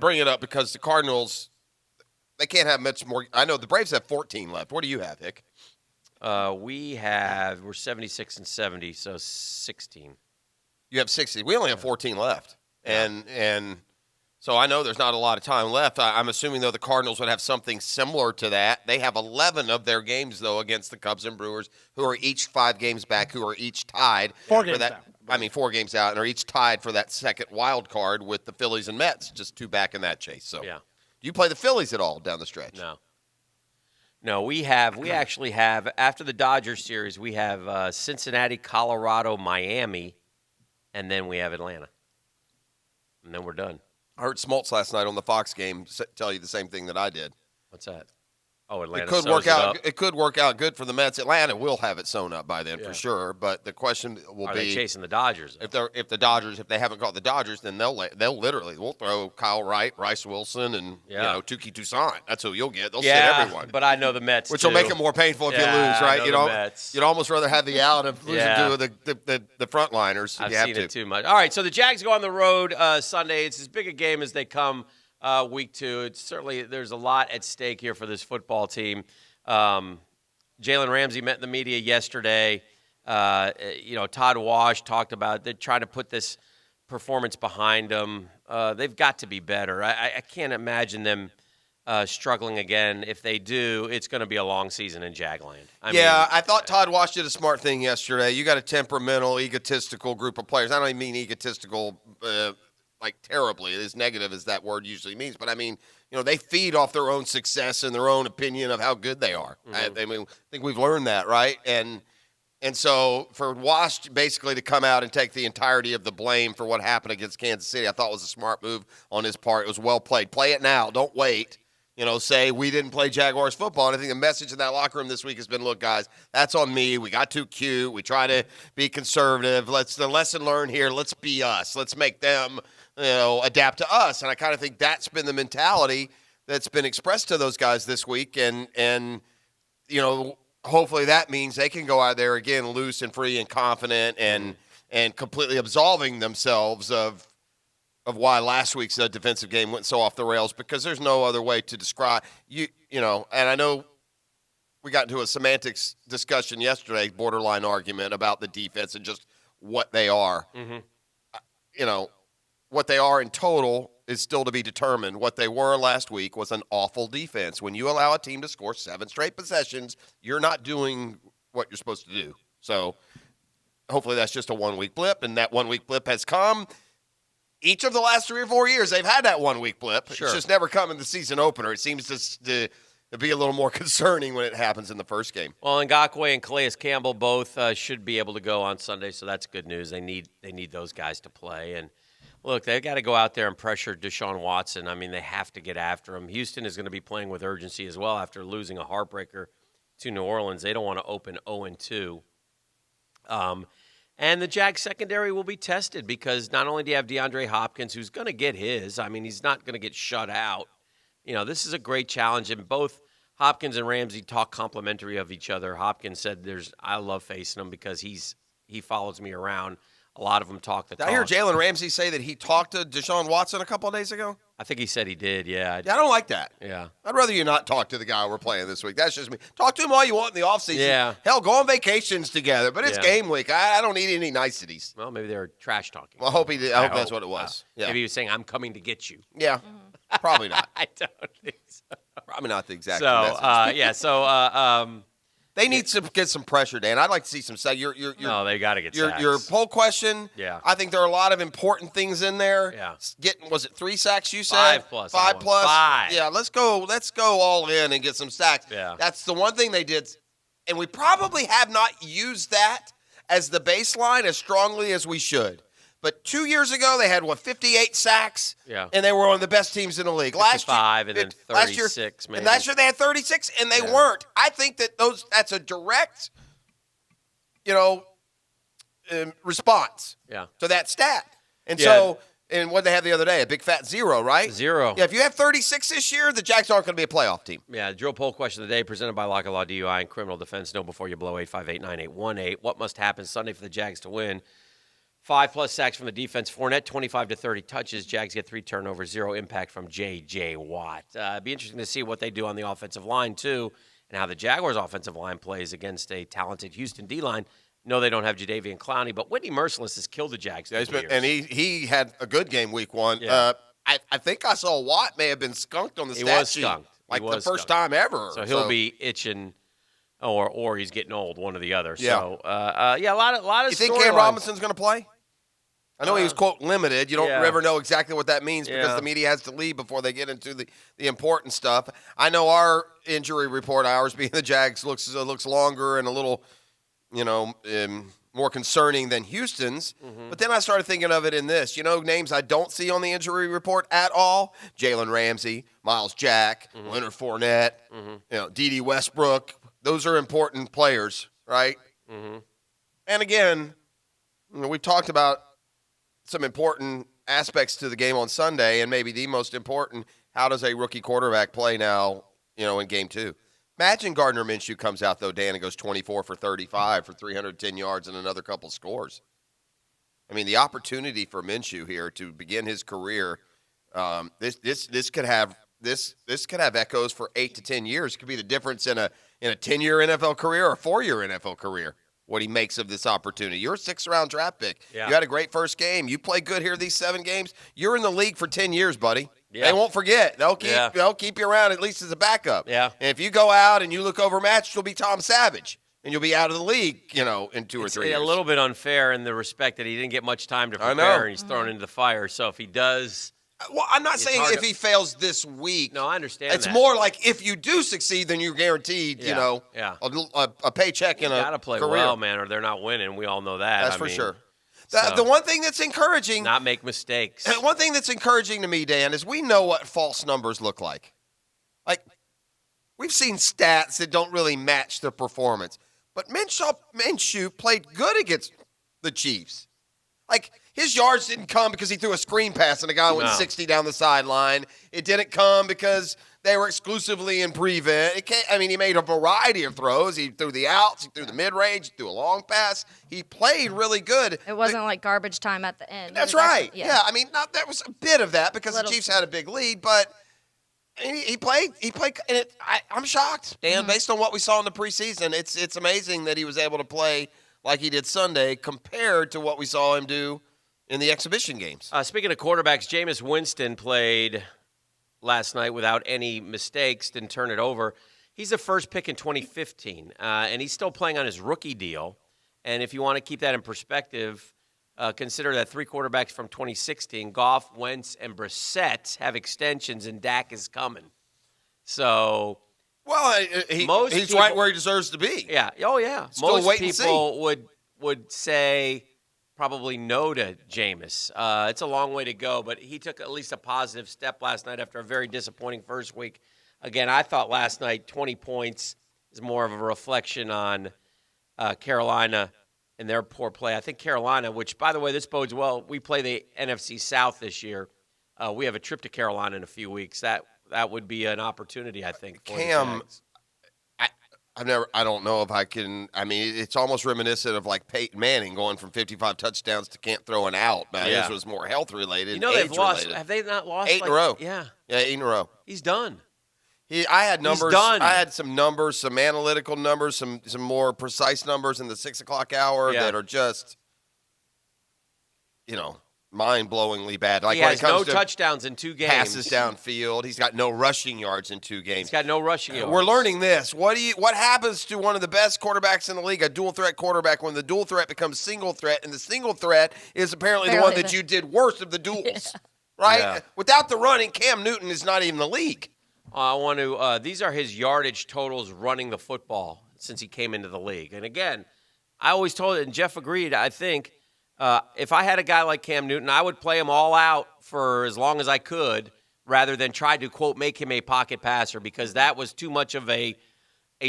bring it up because the Cardinals, they can't have much more. I know the Braves have 14 left. What do you have, Hick? We're 76 and 70, so 16. You have 60. We only have 14 left, and so I know there's not a lot of time left. I'm assuming, though, the Cardinals would have something similar to that. They have 11 of their games, though, against the Cubs and Brewers, who are each 5 games back, who are each tied. 4 games out. I mean, 4 games out, and are each tied for that second wild card with the Phillies and Mets, just 2 back in that chase. So, do you play the Phillies at all down the stretch? No, we actually have, after the Dodgers series, we have Cincinnati, Colorado, Miami, and then we have Atlanta. And then we're done. I heard Smoltz last night on the Fox game tell you the same thing that I did. What's that? Oh, Atlanta. It could work out. It could work out good for the Mets. Atlanta will have it sewn up by then for sure. But the question will Are be: they chasing the Dodgers? If they haven't got the Dodgers, then we'll throw Kyle Wright, Bryce Wilson, and Touki Toussaint. That's who you'll get. They'll sit everyone. But I know the Mets, which will make it more painful if you lose, right? You'd almost rather have the out of losing to the frontliners. I've seen it too much. All right, so the Jags go on the road Sunday. It's as big a game as they come. Week 2. It's certainly there's a lot at stake here for this football team. Jalen Ramsey met in the media yesterday. Todd Wash talked about they're trying to put this performance behind them. They've got to be better. I can't imagine them struggling again. If they do, it's going to be a long season in Jagland. I thought Todd Wash did a smart thing yesterday. You got a temperamental, egotistical group of players. I don't even mean egotistical like terribly, as negative as that word usually means. But I mean, they feed off their own success and their own opinion of how good they are. Mm-hmm. I think we've learned that, right? And so for Wash basically to come out and take the entirety of the blame for what happened against Kansas City, I thought was a smart move on his part. It was well played. Play it now. Don't wait. Say we didn't play Jaguars football. And I think the message in that locker room this week has been, look, guys, that's on me. We got too cute. We try to be conservative. The lesson learned here, let's be us. Let's make them adapt to us. And I kind of think that's been the mentality that's been expressed to those guys this week. And hopefully that means they can go out there again loose and free and confident and completely absolving themselves of why last week's defensive game went so off the rails, because there's no other way to describe and I know we got into a semantics discussion yesterday, borderline argument about the defense and just what they are. Mm-hmm. What they are in total is still to be determined. What they were last week was an awful defense. When you allow a team to score 7 straight possessions, you're not doing what you're supposed to do. So hopefully that's just a 1-week blip, and that 1-week blip has come. Each of the last 3 or 4 years, they've had that 1-week blip. Sure. It's just never come in the season opener. It seems to be a little more concerning when it happens in the first game. Well, Ngakoue and Calais Campbell both should be able to go on Sunday, so that's good news. They need those guys to play. And, look, they've got to go out there and pressure Deshaun Watson. I mean, they have to get after him. Houston is going to be playing with urgency as well after losing a heartbreaker to New Orleans. They don't want to open 0-2. And the Jags secondary will be tested because not only do you have DeAndre Hopkins, who's going to get his. I mean, he's not going to get shut out. This is a great challenge, and both Hopkins and Ramsey talk complimentary of each other. Hopkins said, I love facing him because he follows me around. A lot of them talk the talk. Did I hear Jalen Ramsey say that he talked to Deshaun Watson a couple of days ago? I think he said he did, yeah. Yeah, I don't like that. Yeah. I'd rather you not talk to the guy we're playing this week. That's just me. Talk to him all you want in the offseason. Yeah. Hell, go on vacations together. But it's game week. I don't need any niceties. Well, maybe they were trash talking. Well, I hope that's what it was. Yeah. Maybe he was saying, I'm coming to get you. Yeah. Probably not. I don't think so. Probably not the exact message. They need to get some pressure, Dan. I'd like to see some sacks. No, they got to get sacks. Your poll question, I think there are a lot of important things in there. Yeah. Was it 3 sacks you said? 5 plus. 5 plus? 5. Yeah, let's go all in and get some sacks. Yeah. That's the one thing they did. And we probably have not used that as the baseline as strongly as we should. But 2 years ago, they had, 58 sacks? Yeah. And they were one of the best teams in the league. 55 and then 36 maybe. And last year they had 36, and they weren't. I think that's a direct, response to that stat. And so, and what they had the other day, a big fat 0, right? 0. Yeah, if you have 36 this year, the Jags aren't going to be a playoff team. Yeah, drill poll question of the day presented by Lock & Law DUI and Criminal Defense. Know before you blow. 858-9818. What must happen Sunday for the Jags to win? 5 plus sacks from the defense. Fournette, 25 to 30 touches. Jags get 3 turnovers, 0 impact from J.J. Watt. It'd be interesting to see what they do on the offensive line, too, and how the Jaguars' offensive line plays against a talented Houston D-line. No, they don't have Jadeveon Clowney, but Whitney Merciless has killed the Jags. And he had a good game week 1. Yeah. I think I saw Watt may have been skunked on the He stat was sheet. skunked. Like the first time ever. So he'll be itching, or he's getting old, one or the other. Yeah. So, a lot of You think storylines. Cam Robinson's going to play? I know he was, quote, limited. You don't ever know exactly what that means because the media has to leave before they get into the important stuff. I know our injury report, ours being the Jags, looks longer and a little, more concerning than Houston's. Mm-hmm. But then I started thinking of it in this. Names I don't see on the injury report at all. Jalen Ramsey, Miles Jack, Leonard Fournette, D.D. Westbrook. Those are important players, right? Mm-hmm. And again, we talked about some important aspects to the game on Sunday, and maybe the most important, how does a rookie quarterback play now, in game 2? Imagine Gardner Minshew comes out, though, Dan, and goes 24 for 35 for 310 yards and another couple scores. I mean, the opportunity for Minshew here to begin his career, this could have echoes for 8 to 10 years. It could be the difference in a 10-year NFL career or a 4-year NFL career. What he makes of this opportunity. You're a 6th-round draft pick. Yeah. You had a great first game. You play good here these 7 games. You're in the league for 10 years, buddy. Yeah. They won't forget. They'll keep you around at least as a backup. Yeah. And if you go out and you look overmatched, you'll be Tom Savage. And you'll be out of the league, in 2 or 3 years. A little bit unfair in the respect that he didn't get much time to prepare, and he's thrown into the fire. So if he does... Well, I'm not saying if he fails this week. No, I understand It's that. more like if you do succeed, then you're guaranteed, a paycheck in a You got to play career. well, man, or they're not winning. We all know that. That's for sure. The one thing that's encouraging. Not make mistakes. One thing that's encouraging to me, Dan, is we know what false numbers look like. Like, we've seen stats that don't really match the performance. But Minshew played good against the Chiefs. Like, his yards didn't come because he threw a screen pass and a guy went 60 down the sideline. It didn't come because they were exclusively in prevent. He made a variety of throws. He threw the outs. He threw the mid-range. He threw a long pass. He played really good. It wasn't like garbage time at the end. That's right. Yeah. There was a bit of that because the Chiefs had a big lead, but he played. And I'm shocked, Dan, based on what we saw in the preseason. It's amazing that he was able to play like he did Sunday compared to what we saw him do in the exhibition games. Speaking of quarterbacks, Jameis Winston played last night without any mistakes, didn't turn it over. He's the first pick in 2015, and he's still playing on his rookie deal. And if you want to keep that in perspective, consider that 3 quarterbacks from 2016, Goff, Wentz, and Brissett, have extensions, and Dak is coming. So... Well, he's right where he deserves to be. Yeah. Oh, yeah. Still Most wait and see. people would say probably no to Jameis. It's a long way to go, but he took at least a positive step last night after a very disappointing first week. Again, I thought last night 20 points is more of a reflection on Carolina and their poor play. I think Carolina, which, by the way, this bodes well. We play the NFC South this year. We have a trip to Carolina in a few weeks. That would be an opportunity, I think, for Cam, the Jags. I don't know if I can. It's almost reminiscent of like Peyton Manning going from 55 touchdowns to can't throw an out. His was more health related. They've lost. Have they not lost 8 in a row? Yeah. Yeah, 8 in a row. He's done. I had numbers. He's done. I had some numbers, some analytical numbers, some more precise numbers in the 6 o'clock hour that are just, mind-blowingly bad. Like he when has it comes no to touchdowns in 2 games. passes downfield. He's got no rushing yards in 2 games. He's got no rushing yards. We're learning this. What happens to one of the best quarterbacks in the league, a dual threat quarterback, when the dual threat becomes single threat, and the single threat is apparently the one that you did worst of the duels, right? Yeah. Without the running, Cam Newton is not even the league. I want to. These are his yardage totals running the football since he came into the league. And again, I always told it, and Jeff agreed. I think if I had a guy like Cam Newton, I would play him all out for as long as I could, rather than try to quote make him a pocket passer, because that was too much of a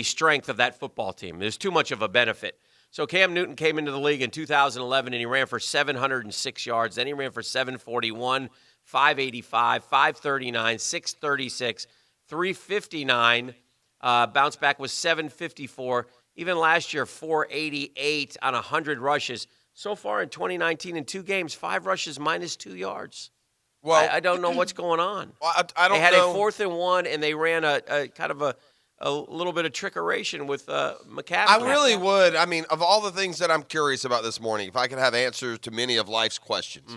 strength of that football team. There's too much of a benefit. So Cam Newton came into the league in 2011 and he ran for 706 yards. Then he ran for 741, 585, 539, 636. 359, bounce back was 754. Even last year, 488 on 100 rushes. So far in 2019, in 2 games, 5 rushes minus 2 yards. Well, I don't know what's going on. Well, I don't know. They had a 4th and 1, and they ran a kind of a little bit of trickeration with McCaffrey. I really would. I mean, of all the things that I'm curious about this morning, if I could have answers to many of life's questions,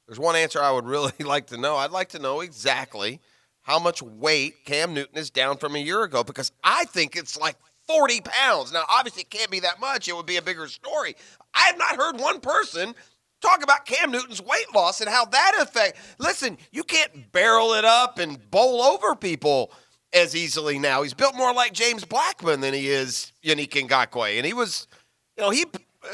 there's one answer I would really like to know. I'd like to know exactly how much weight Cam Newton is down from a year ago, because I think it's like 40 pounds. Now, obviously, it can't be that much. It would be a bigger story. I have not heard one person talk about Cam Newton's weight loss and how that affects. Listen, you can't barrel it up and bowl over people as easily now. He's built more like James Blackman than he is Yannick Ngakoue. And he was,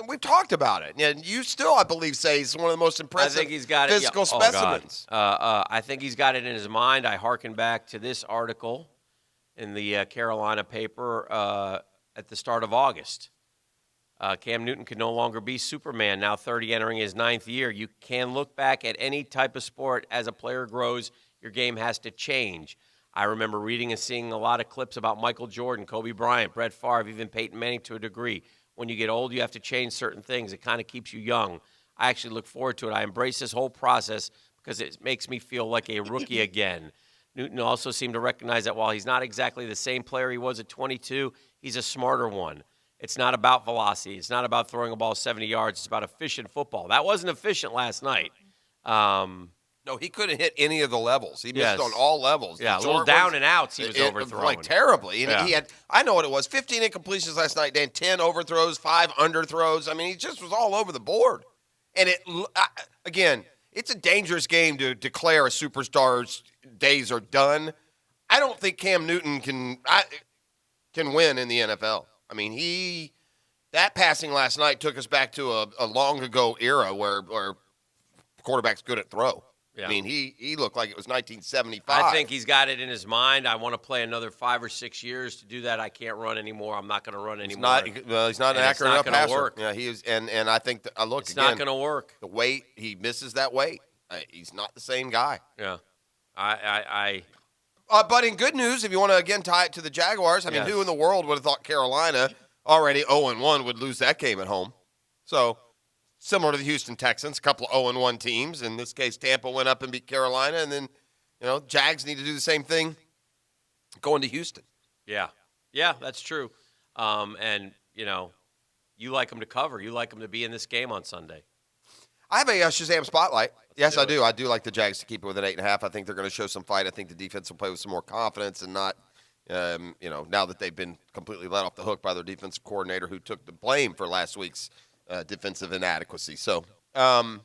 we've talkked about it. And you still, I believe, say he's one of the most impressive physical specimens. I think he's got it in his mind. I hearken back to this article in the Carolina paper at the start of August. Cam Newton can no longer be Superman, now 30, entering his 9th year. You can look back at any type of sport. As a player grows, your game has to change. I remember reading and seeing a lot of clips about Michael Jordan, Kobe Bryant, Brett Favre, even Peyton Manning to a degree. When you get old, you have to change certain things. It kind of keeps you young. I actually look forward to it. I embrace this whole process because it makes me feel like a rookie again. Newton also seemed to recognize that while he's not exactly the same player he was at 22, he's a smarter one. It's not about velocity. It's not about throwing a ball 70 yards. It's about efficient football. That wasn't efficient last night. No, he couldn't hit any of the levels. He missed on all levels. Yeah, a little down and outs he was overthrowing. Like terribly. And he had, I know what it was, 15 incompletions last night, Dan, 10 overthrows, 5 underthrows. I mean, he just was all over the board. And again, it's a dangerous game to declare a superstar's days are done. I don't think Cam Newton can win in the NFL. I mean, that passing last night took us back to a long ago era where quarterback's good at throw. Yeah. I mean, he looked like it was 1975. I think he's got it in his mind. I want to play another 5 or 6 years. To do that, I can't run anymore. I'm not going to run anymore. He's not an accurate enough passer. Work. Yeah, he is, and I think it's not going to work. The weight, he misses that weight. He's not the same guy. Yeah, but in good news, if you want to again tie it to the Jaguars, I mean, who in the world would have thought Carolina, already 0-1, would lose that game at home? So. Similar to the Houston Texans, a couple of 0-1 teams. In this case, Tampa went up and beat Carolina, and then, Jags need to do the same thing going to Houston. Yeah, that's true. And, you like them to cover. You like them to be in this game on Sunday. I have a Shazam spotlight. Yes, I do. I do like the Jags to keep it with an 8.5. I think they're going to show some fight. I think the defense will play with some more confidence and not, now that they've been completely let off the hook by their defensive coordinator who took the blame for last week's defensive inadequacy. So the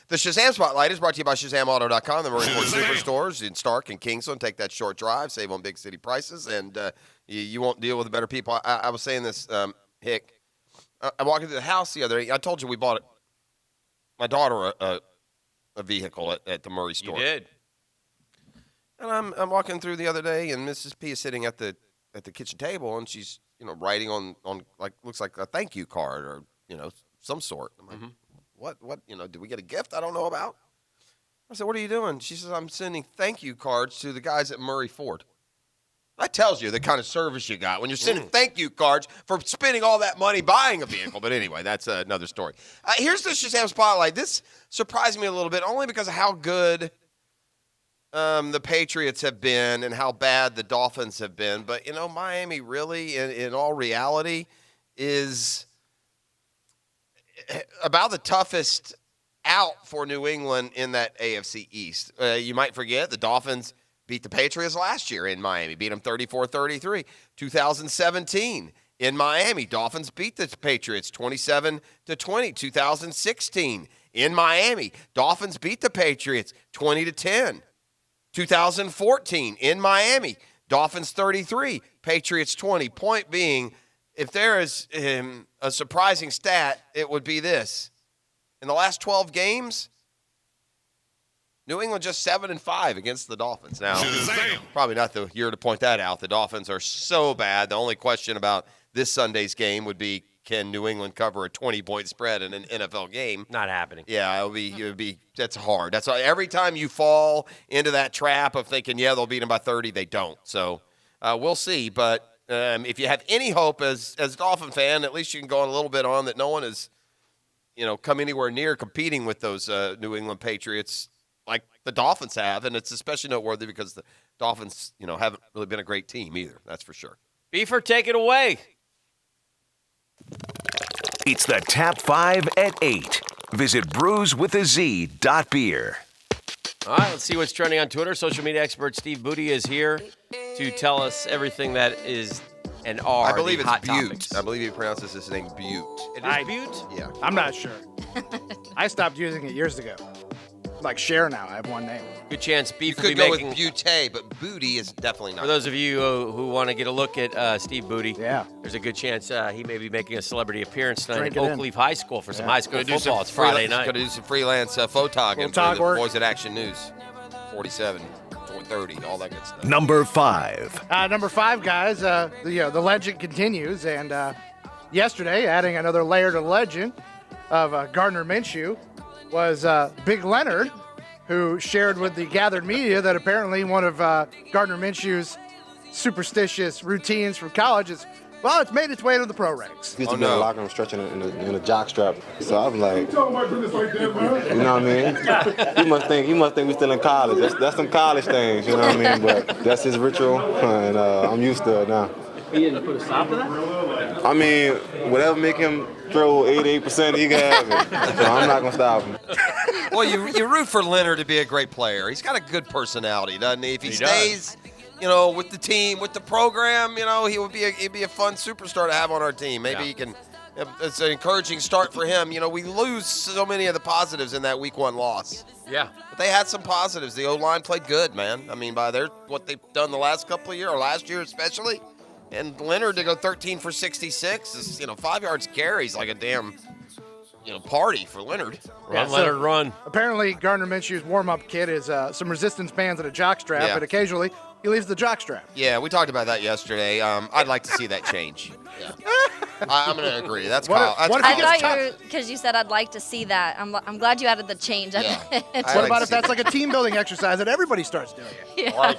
Shazam Spotlight is brought to you by ShazamAuto.com, the Marine Ford Superstores in Stark and Kingsland. Take that short drive, save on big city prices, and you won't deal with the better people. I was saying this, Hick. I walked into the house the other day. I told you we bought my daughter a vehicle at the Murray store. You did. And I'm walking through the other day, and Mrs. P is sitting at the kitchen table, and she's writing on like looks like a thank you card or some sort. I'm like, what? Did we get a gift I don't know about? I said, what are you doing? She says, I'm sending thank you cards to the guys at Murray Ford. That tells you the kind of service you got when you're sending thank you cards for spending all that money buying a vehicle. But anyway, that's another story. Here's the Shazam Spotlight. This surprised me a little bit only because of how good the Patriots have been and how bad the Dolphins have been. But, Miami really, in all reality, is about the toughest out for New England in that AFC East. You might forget the Dolphins beat the Patriots last year in Miami, beat them 34-33. 2017 in Miami, Dolphins beat the Patriots 27-20. 2016 in Miami, Dolphins beat the Patriots 20-10. 2014 in Miami, Dolphins 33, Patriots 20. Point being, if there is a surprising stat, it would be this. In the last 12 games, New England just 7-5 against the Dolphins. Now, probably not the year to point that out. The Dolphins are so bad. The only question about this Sunday's game would be, can New England cover a 20-point spread in an NFL game? Not happening. Yeah, it would be. That's hard. That's why every time you fall into that trap of thinking, yeah, they'll beat them by 30, they don't. So we'll see. But if you have any hope as a Dolphin fan, at least you can go on a little bit on that no one has, come anywhere near competing with those New England Patriots like the Dolphins have, and it's especially noteworthy because the Dolphins, haven't really been a great team either. That's for sure. Beaver, take it away. It's the Tap 5 at 8. Visit brewswithaz.beer. All right, let's see what's trending on Twitter. Social media expert Steve Booty is here to tell us everything that is and are I believe it's hot Butte. topics. I believe he pronounces his name Butte. It is Butte? Yeah. I'm not sure. I stopped using it years ago. Like Cher now, I have one name. Good chance Beef You will could be go making... with Butte, but Booty is definitely not. For those of you who want to get a look at Steve Booty, yeah, there's a good chance he may be making a celebrity appearance tonight Drink at it Oak in. Leaf High School for some high school Gonna do football. some It's Friday freelance- night. Gonna do some freelance photog Photog for the work. Boys at Action News. 47, 430, all that good stuff. Number 5. Number 5, guys. The legend continues, and yesterday, adding another layer to the legend of Gardner Minshew, was Big Leonard, who shared with the gathered media that apparently one of Gardner Minshew's superstitious routines from college is, well, it's made its way to the pro ranks. He used to be in the locker room stretching in a jock strap. So I was like, you know what I mean? He must think we still in college. That's some college things, you know what I mean? But that's his ritual, and I'm used to it now. He didn't put a stop to that? I mean, whatever make him throw 88%, he can have it. So I'm not gonna stop him. Well, you root for Leonard to be a great player. He's got a good personality, doesn't he? If he stays, with the team, with the program, he'd be a fun superstar to have on our team. Maybe he can. It's an encouraging start for him. We lose so many of the positives in that Week 1 loss. Yeah. But they had some positives. The O-line played good, man. I mean, by what they've done the last couple of years, or last year especially. And Leonard to go 13 for 66 is, 5 yards carries like a damn, party for Leonard. Leonard, run. Apparently, Gardner Minshew's warm-up kit is some resistance bands and a jockstrap, Yeah. but occasionally he leaves the jockstrap. Yeah, we talked about that yesterday. I'd like to see that change. Yeah. I'm going to agree. That's What Kyle. if- what if I he thought gets you were, because you said I'd like to see that. I'm glad you added the change at the end. What about if that's like a team-building exercise that everybody starts doing it? Yeah.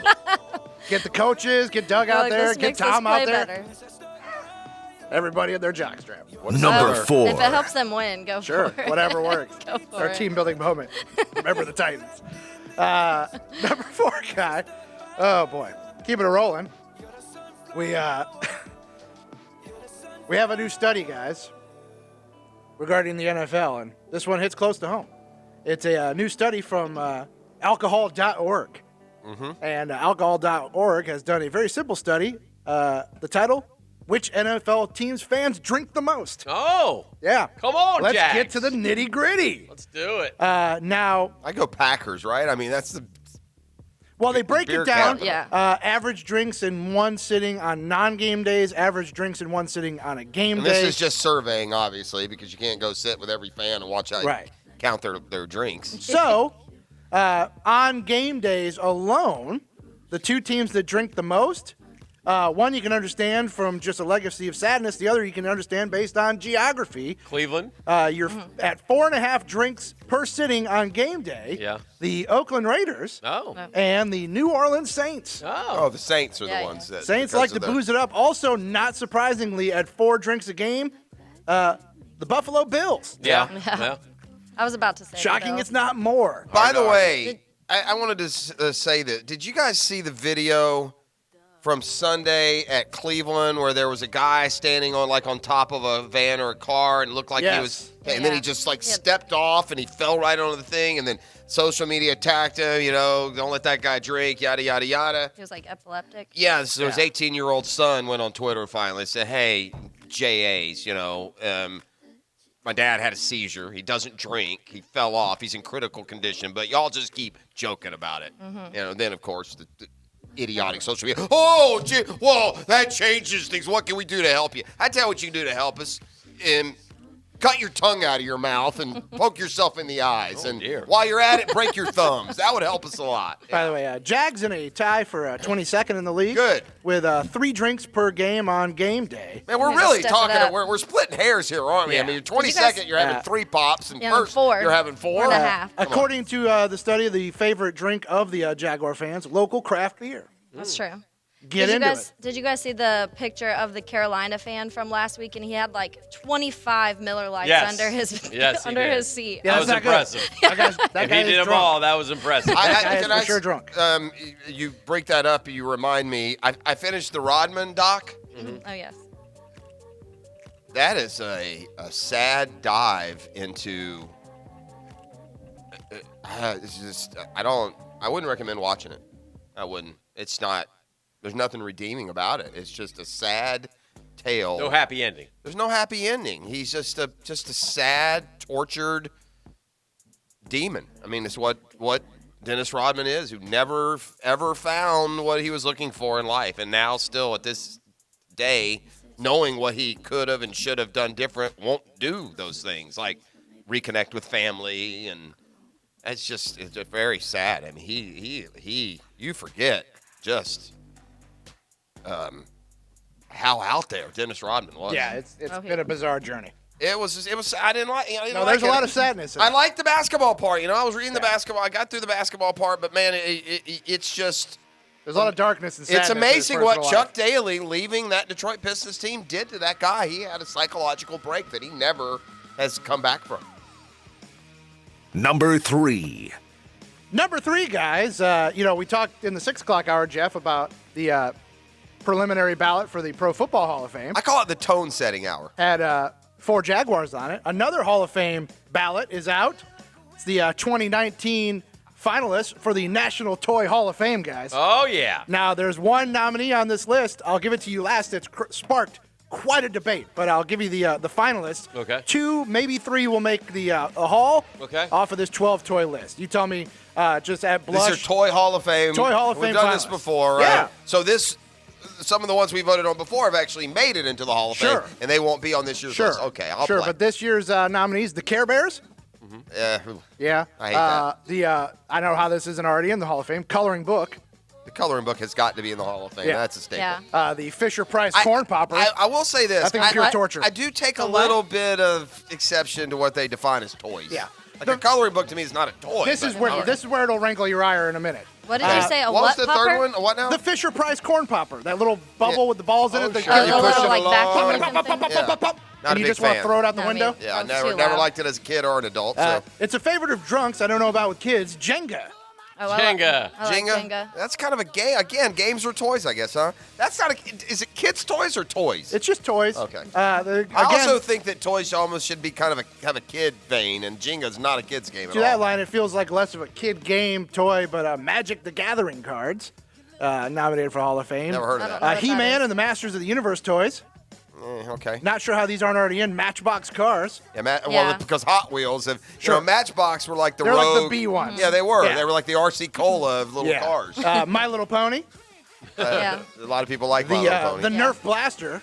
Get the coaches, get Doug You're out like, there, this get makes this Tom out play there. better. Everybody in their jockstrap. Number 4. If it helps them win, go Sure, for it. whatever works. Go for Our it. team-building moment. Remember the Titans. Number 4 guy. Oh, boy. Keeping it rolling. We have a new study, guys, regarding the NFL, and this one hits close to home. It's a new study from alcohol.org. And alcohol.org has done a very simple study. The title, Which NFL Teams Fans Drink the Most? Oh. Yeah. Come on, Let's Jags. get to the nitty-gritty. Let's do it. Now, I go Packers, right? I mean, that's the. well, they break beer it down. capital. Yeah. Average drinks in one sitting on non-game days, average drinks in one sitting on a game And day. this is just surveying, obviously, because you can't go sit with every fan and watch how you Right. count their drinks. So, on game days alone, the two teams that drink the most, one you can understand from just a legacy of sadness. The other you can understand based on geography. Cleveland. You're at 4.5 drinks per sitting on game day. Yeah. The Oakland Raiders Oh. and the New Orleans Saints. Oh, the Saints are Yeah, the ones that. Saints because like of to their- booze it up. Also, not surprisingly, at 4 drinks a game, the Buffalo Bills. Yeah. Yeah. I was about to say. Shocking Bill. it's not more. By the way, I wanted to say that. Did you guys see the video from Sunday at Cleveland where there was a guy standing on top of a van or a car and looked like he was, and then he just stepped off and he fell right onto the thing, and then social media attacked him, don't let that guy drink, yada, yada, yada. He was like epileptic. Yeah, so his 18-year-old son went on Twitter finally and said, hey, JAs, my dad had a seizure. He doesn't drink. He fell off. He's in critical condition, but y'all just keep joking about it. Then, of course, the idiotic social media. Oh, gee, whoa, that changes things. What can we do to help you? I tell you what you can do to help us. Cut your tongue out of your mouth and poke yourself in the eyes. While you're at it, break your thumbs. That would help us a lot. By the way, Jags in a tie for 22nd in the league. Good. With 3 drinks per game on game day. Man, we're really talking. We're splitting hairs here, aren't we? Yeah. I mean, 22nd, you're having 3 pops, and first, 4. you're having 4. 4.5. According to the study, the favorite drink of the Jaguar fans, local craft beer. That's true. Get into it. Did you guys see the picture of the Carolina fan from last week? And he had like 25 Miller Lights under his his seat. Yeah, that was impressive. That if he did them all, that was impressive. I sure drunk. You break that up, you remind me. I finished the Rodman doc. Oh, yes. That is a sad dive into. It's just I wouldn't recommend watching it. I wouldn't. It's not. There's nothing redeeming about it. It's just a sad tale. No happy ending. There's no happy ending. He's just a sad, tortured demon. I mean, it's what Dennis Rodman is, who never ever found what he was looking for in life, and now still at this day, knowing what he could have and should have done different, won't do those things like reconnect with family, and it's just very sad. I mean, he you forget just. How out there Dennis Rodman was. Yeah, it's been a bizarre journey. It was. I didn't like. There's a lot of sadness. I liked the basketball part. I was reading the basketball. I got through the basketball part, but man, it's just. There's a lot of darkness and sadness. It's amazing what Chuck Daly leaving that Detroit Pistons team did to that guy. He had a psychological break that he never has come back from. Number 3. Number 3, guys. We talked in the 6 o'clock hour, Jeff, about the preliminary ballot for the Pro Football Hall of Fame. I call it the tone-setting hour. Had 4 Jaguars on it. Another Hall of Fame ballot is out. It's the 2019 finalists for the National Toy Hall of Fame, guys. Oh, yeah. Now, there's one nominee on this list. I'll give it to you last. It's sparked quite a debate, but I'll give you the finalists. Okay. 2, maybe 3 will make the hall off of this 12-toy list. You tell me just at blush. These are Toy Hall of Fame. Toy Hall of Fame We've done finalists. this before, right? Yeah. So some of the ones we voted on before have actually made it into the Hall of Fame, and they won't be on this year's list. Okay, I'll play. But this year's nominees, the Care Bears. Yeah. I hate that. I know how this isn't already in the Hall of Fame. Coloring book. The coloring book has got to be in the Hall of Fame. Yeah. That's a staple. Yeah. The Fisher-Price corn popper. I will say this. I think it's pure torture. I do take a little bit of exception to what they define as toys. Yeah. Like a coloring book to me is not a toy. This is where it'll wrinkle your ire in a minute. What did you say? What was the third one? What now? The Fisher-Price corn popper. That little bubble with the balls in it. That sure. you You push push it it like along. vacuum Not and a you big just want to fan. throw it out the No, window? me- Yeah, I That's too never loud. liked it as a kid or an adult. So. It's a favorite of drunks. I don't know about with kids. Jenga. Oh, I like Jenga. Jenga. That's kind of a game. Again, games are toys, I guess, huh? That's not is it kids' toys or toys? It's just toys. Okay. I I also think that toys almost should be kind of have a kid vein, and Jenga's not a kid's game at to all. that line, it feels like less of a kid game toy, but Magic the Gathering cards nominated for Hall of Fame. Never heard of that. He-Man and the Masters of the Universe toys. Okay. Not sure how these aren't already in Matchbox cars. Yeah, well, because Hot Wheels have, Matchbox were like the They're rogue. like the B ones. Yeah, they were. Yeah. They were like the RC Cola of little cars. My Little Pony. A lot of people like My Little Pony. The Nerf Blaster.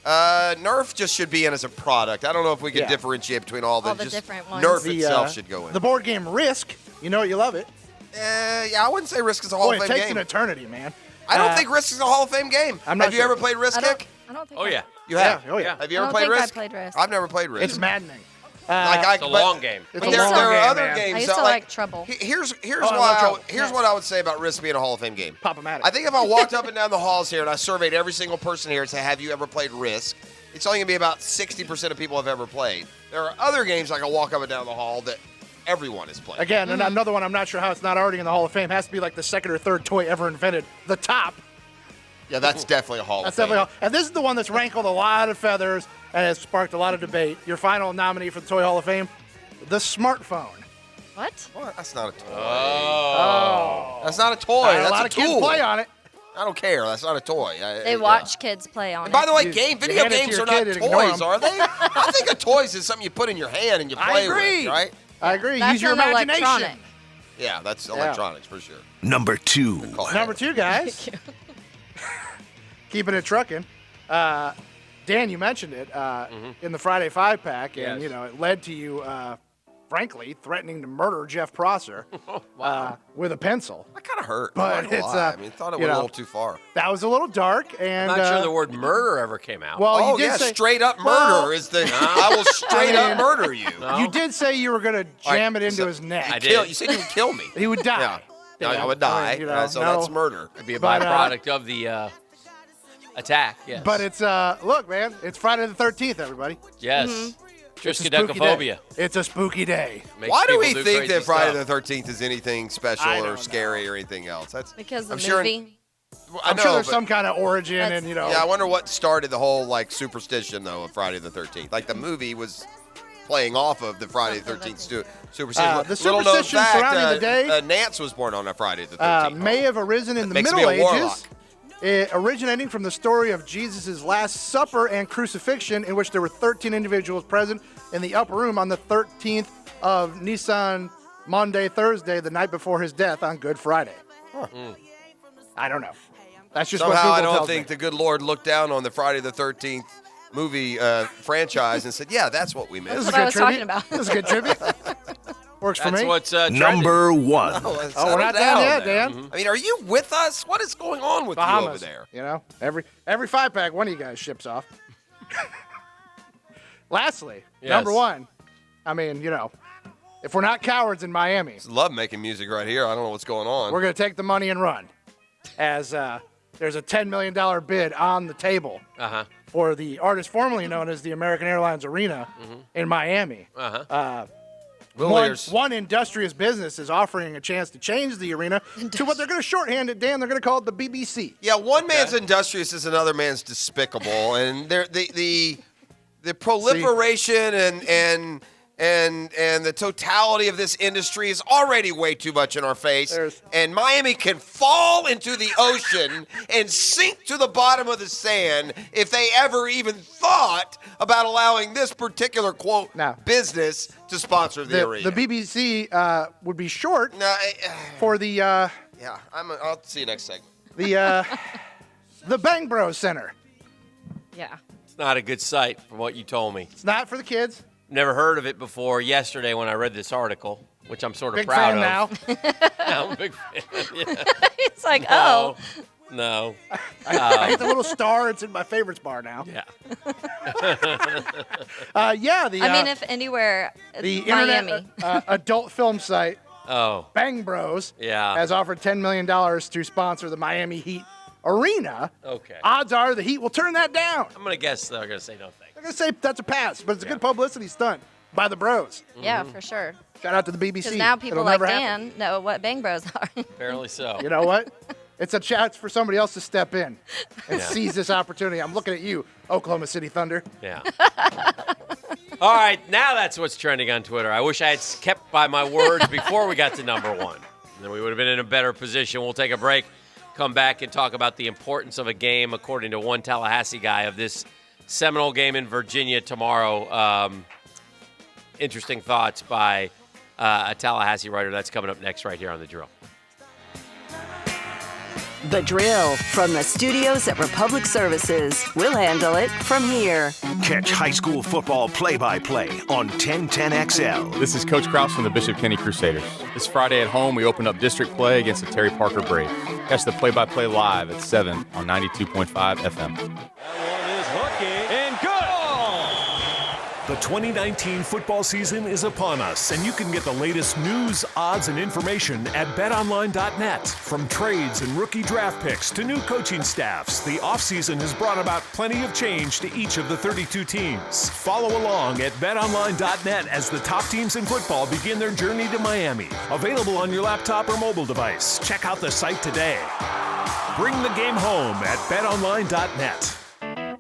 Nerf just should be in as a product. I don't know if we can differentiate between all the just different ones. Nerf itself should go in. The board game Risk. You know it, you love it. Yeah, I wouldn't say Risk is a Hall of Fame it takes game. an eternity, man. I don't think Risk is a Hall of Fame game. Have you ever played Risk Kick? I don't think Oh, yeah. You have? Yeah, oh, yeah. Have you ever I don't played think I Risk? played Risk. I've never played Risk. It's maddening. It's a long game. It's But a there long are game, other man. games. I used to like Trouble. Here's I love Trouble. what I would say about Risk being a Hall of Fame game. Pop-O-Matic. I think if I walked up and down the halls here and I surveyed every single person here and said, have you ever played Risk? It's only going to be about 60% of people have ever played. There are other games I can walk up and down the hall that everyone has played. Again, and another one I'm not sure how it's not already in the Hall of Fame. Has to be like the second or third toy ever invented. The Top. Yeah, that's definitely a Hall of Fame. And this is the one that's rankled a lot of feathers and has sparked a lot of debate. Your final nominee for the Toy Hall of Fame, the smartphone. What? That's not a toy. Oh. That's not a toy. A That's lot a of tool. kids play on it. I don't care. That's not a toy. They watch kids play on it. By the way, You video hand it to games your are not kid and ignore toys, 'em. are they? I think a toy is something you put in your hand and you play with, right? I agree. That's Use your an imagination. electronic. Yeah, that's electronics for sure. Number 2. Number 2, guys. Keeping it trucking. Dan, you mentioned it in the Friday 5-pack, and Yes. it led to you, frankly, threatening to murder Jeff Prosser with a pencil. That kind of hurt. But I'm not gonna it's, lie. I mean, I thought it went a little too far. That was a little dark, and I'm not sure the word murder ever came out. Well, you did say straight up murder is the. I will straight up murder you. You did say you were going to jam it into his neck. I did. You said you would kill me. He would die. Yeah, I would die. So that's murder. It'd be a But, byproduct of the attack. Yes. But it's look, man, it's Friday the 13th, everybody. Yes. It's a spooky day. Triskaidekaphobia. It's a spooky day. Why do we people do think crazy that Friday stuff. the 13th is anything special I or don't scary or anything else? That's Because the I'm sure- movie. I I'm know, sure there's but- some kind of origin, and Yeah, I wonder what started the whole superstition though of Friday the 13th. Like the movie was playing off of the Friday the 13th superstition. The Little known superstition fact, surrounding the day- Nance was born on a Friday the 13th. may have arisen in the Makes Middle me a warlock. Ages, originating from the story of Jesus' Last Supper and crucifixion, in which there were 13 individuals present in the upper room on the 13th of Nisan, Monday, Thursday, the night before his death on Good Friday. I don't know. That's just Somehow what I Google don't tells think me. the good Lord looked down on the Friday the 13th movie franchise and said, "Yeah, that's what we missed." This is a good tribute. This is a good tribute. Works for That's me. what's Number 1. Oh, we're not down yet, Dan. I mean, are you with us? What is going on with you over Bahamas, there? every 5-pack, one of you guys ships off. Lastly, Yes. number 1. I mean, if we're not cowards in Miami, Love making music right here. I don't know what's going on. we're going to take the money and run. As there's a $10 million bid on the table for the artist formerly known as the American Airlines Arena in Miami. One industrious business is offering a chance to change the arena to what they're going to shorthand it, Dan. They're going to call it the BBC. Yeah, one man's industrious is another man's despicable, and the proliferation and the totality of this industry is already way too much in our face. And Miami can fall into the ocean and sink to the bottom of the sand if they ever even thought about allowing this particular quote business to sponsor the arena. The BBC would be short for the Yeah, I'll see you next segment. the Bang Bros Center. Yeah. It's not a good sight from what you told me. It's not for the kids. Never heard of it before yesterday when I read this article, which I'm sort of Big proud fan of. now. I'm a big fan. Yeah. It's like, No. No. I hit the little star. It's in my favorites bar now. Yeah. I mean, if anywhere, the Miami. internet adult film site Oh. Bang Bros Yeah. has offered $10 million to sponsor the Miami Heat arena. Okay. Odds are the Heat will turn that down. I'm going to guess they're going to say no thanks. They're going to say that's a pass, but it's a good publicity stunt by the Bros. Yeah, for sure. Shout out to the BBC. Because now people It'll like never Dan happen. know what Bang Bros are. Apparently so. You know what? It's a chance for somebody else to step in and Yeah. seize this opportunity. I'm looking at you, Oklahoma City Thunder. Yeah. All right, now that's what's trending on Twitter. I wish I had kept by my words before we got to number 1. Then we would have been in a better position. We'll take a break, come back, and talk about the importance of a game, according to one Tallahassee guy, of this Seminole game in Virginia tomorrow. Interesting thoughts by a Tallahassee writer. That's coming up next right here on The Drill. The Drill from the studios at Republic Services. We'll handle it from here. Catch high school football play-by-play on 1010XL. This is Coach Kraus from the Bishop Kenny Crusaders. This Friday at home, we open up district play against the Terry Parker Braves. Catch the play-by-play live at 7 on 92.5 FM. The 2019 football season is upon us, and you can get the latest news, odds, and information at betonline.net. From trades and rookie draft picks to new coaching staffs, the offseason has brought about plenty of change to each of the 32 teams. Follow along at betonline.net as the top teams in football begin their journey to Miami. Available on your laptop or mobile device. Check out the site today. Bring the game home at betonline.net.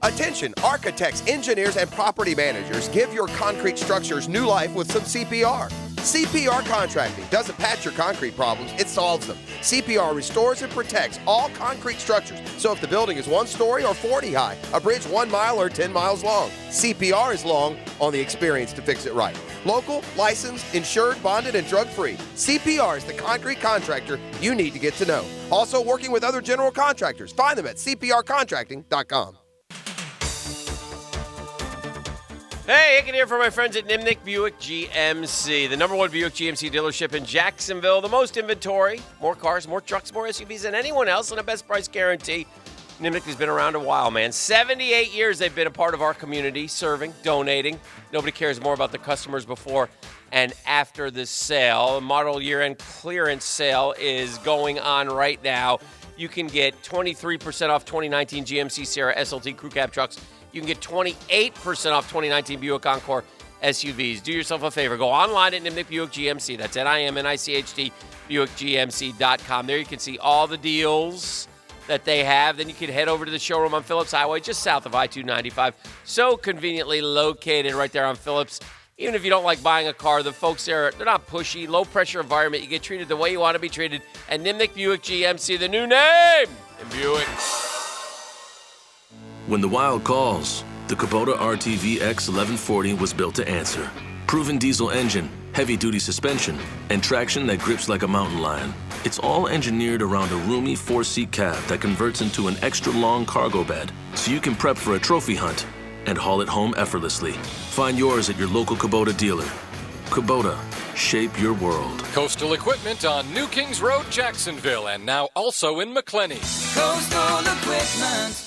Attention, architects, engineers, and property managers, give your concrete structures new life with some CPR. CPR Contracting doesn't patch your concrete problems, it solves them. CPR restores and protects all concrete structures. So if the building is 1 story or 40 high, a bridge 1 mile or 10 miles long, CPR is long on the experience to fix it right. Local, licensed, insured, bonded, and drug-free. CPR is the concrete contractor you need to get to know. Also working with other general contractors. Find them at cprcontracting.com. Hey, Hicken here for my friends at Nimnick Buick GMC, the #1 Buick GMC dealership in Jacksonville. The most inventory, more cars, more trucks, more SUVs than anyone else, and a best price guarantee. Nimnick has been around a while, man. 78 years they've been a part of our community, serving, donating. Nobody cares more about the customers before and after the sale. The model year-end clearance sale is going on right now. You can get 23% off 2019 GMC Sierra SLT Crew Cab trucks. You can get 28% off 2019 Buick Encore SUVs. Do yourself a favor. Go online at Nimnick Buick GMC. That's NIMNICHD BuickGMC.com. There you can see all the deals that they have. Then you can head over to the showroom on Phillips Highway, just south of I-295. So conveniently located right there on Phillips. Even if you don't like buying a car, the folks there, they're not pushy, low-pressure environment. You get treated the way you want to be treated. And Nimnick Buick GMC, the new name in Buick. When the wild calls, the Kubota RTV X1140 was built to answer. Proven diesel engine, heavy-duty suspension, and traction that grips like a mountain lion. It's all engineered around a roomy 4-seat cab that converts into an extra-long cargo bed, so you can prep for a trophy hunt and haul it home effortlessly. Find yours at your local Kubota dealer. Kubota, shape your world. Coastal Equipment on New Kings Road, Jacksonville, and now also in McClenny. Coastal Equipment.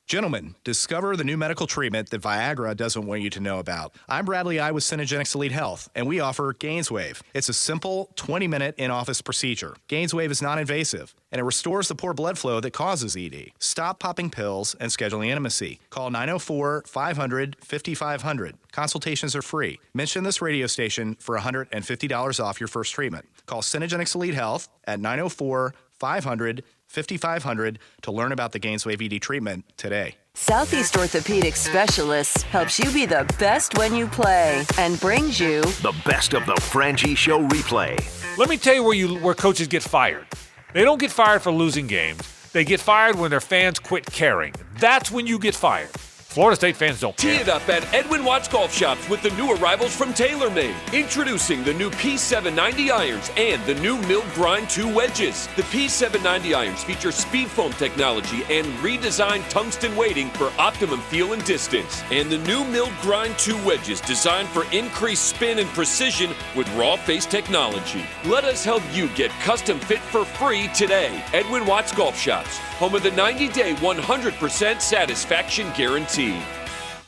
Gentlemen, discover the new medical treatment that Viagra doesn't want you to know about. I'm Bradley I with Synergenics Elite Health, and we offer Gainswave. It's a simple 20-minute in-office procedure. Gainswave is non-invasive, and it restores the poor blood flow that causes ED. Stop popping pills and scheduling intimacy. Call 904-500-5500. Consultations are free. Mention this radio station for $150 off your first treatment. Call Synergenics Elite Health at 904-500-5500 to learn about the Gainswave ED treatment today. Southeast Orthopedic Specialists helps you be the best when you play and brings you the best of the Frangie Show replay. Let me tell you where coaches get fired. They don't get fired for losing games. They get fired when their fans quit caring. That's when you get fired. Florida State fans don't care. Tee it up at Edwin Watts Golf Shops with the new arrivals from TaylorMade. Introducing the new P790 irons and the new Mill Grind 2 wedges. The P790 irons feature speed foam technology and redesigned tungsten weighting for optimum feel and distance. And the new Mill Grind 2 wedges designed for increased spin and precision with raw face technology. Let us help you get custom fit for free today. Edwin Watts Golf Shops, home of the 90-day 100% satisfaction guarantee.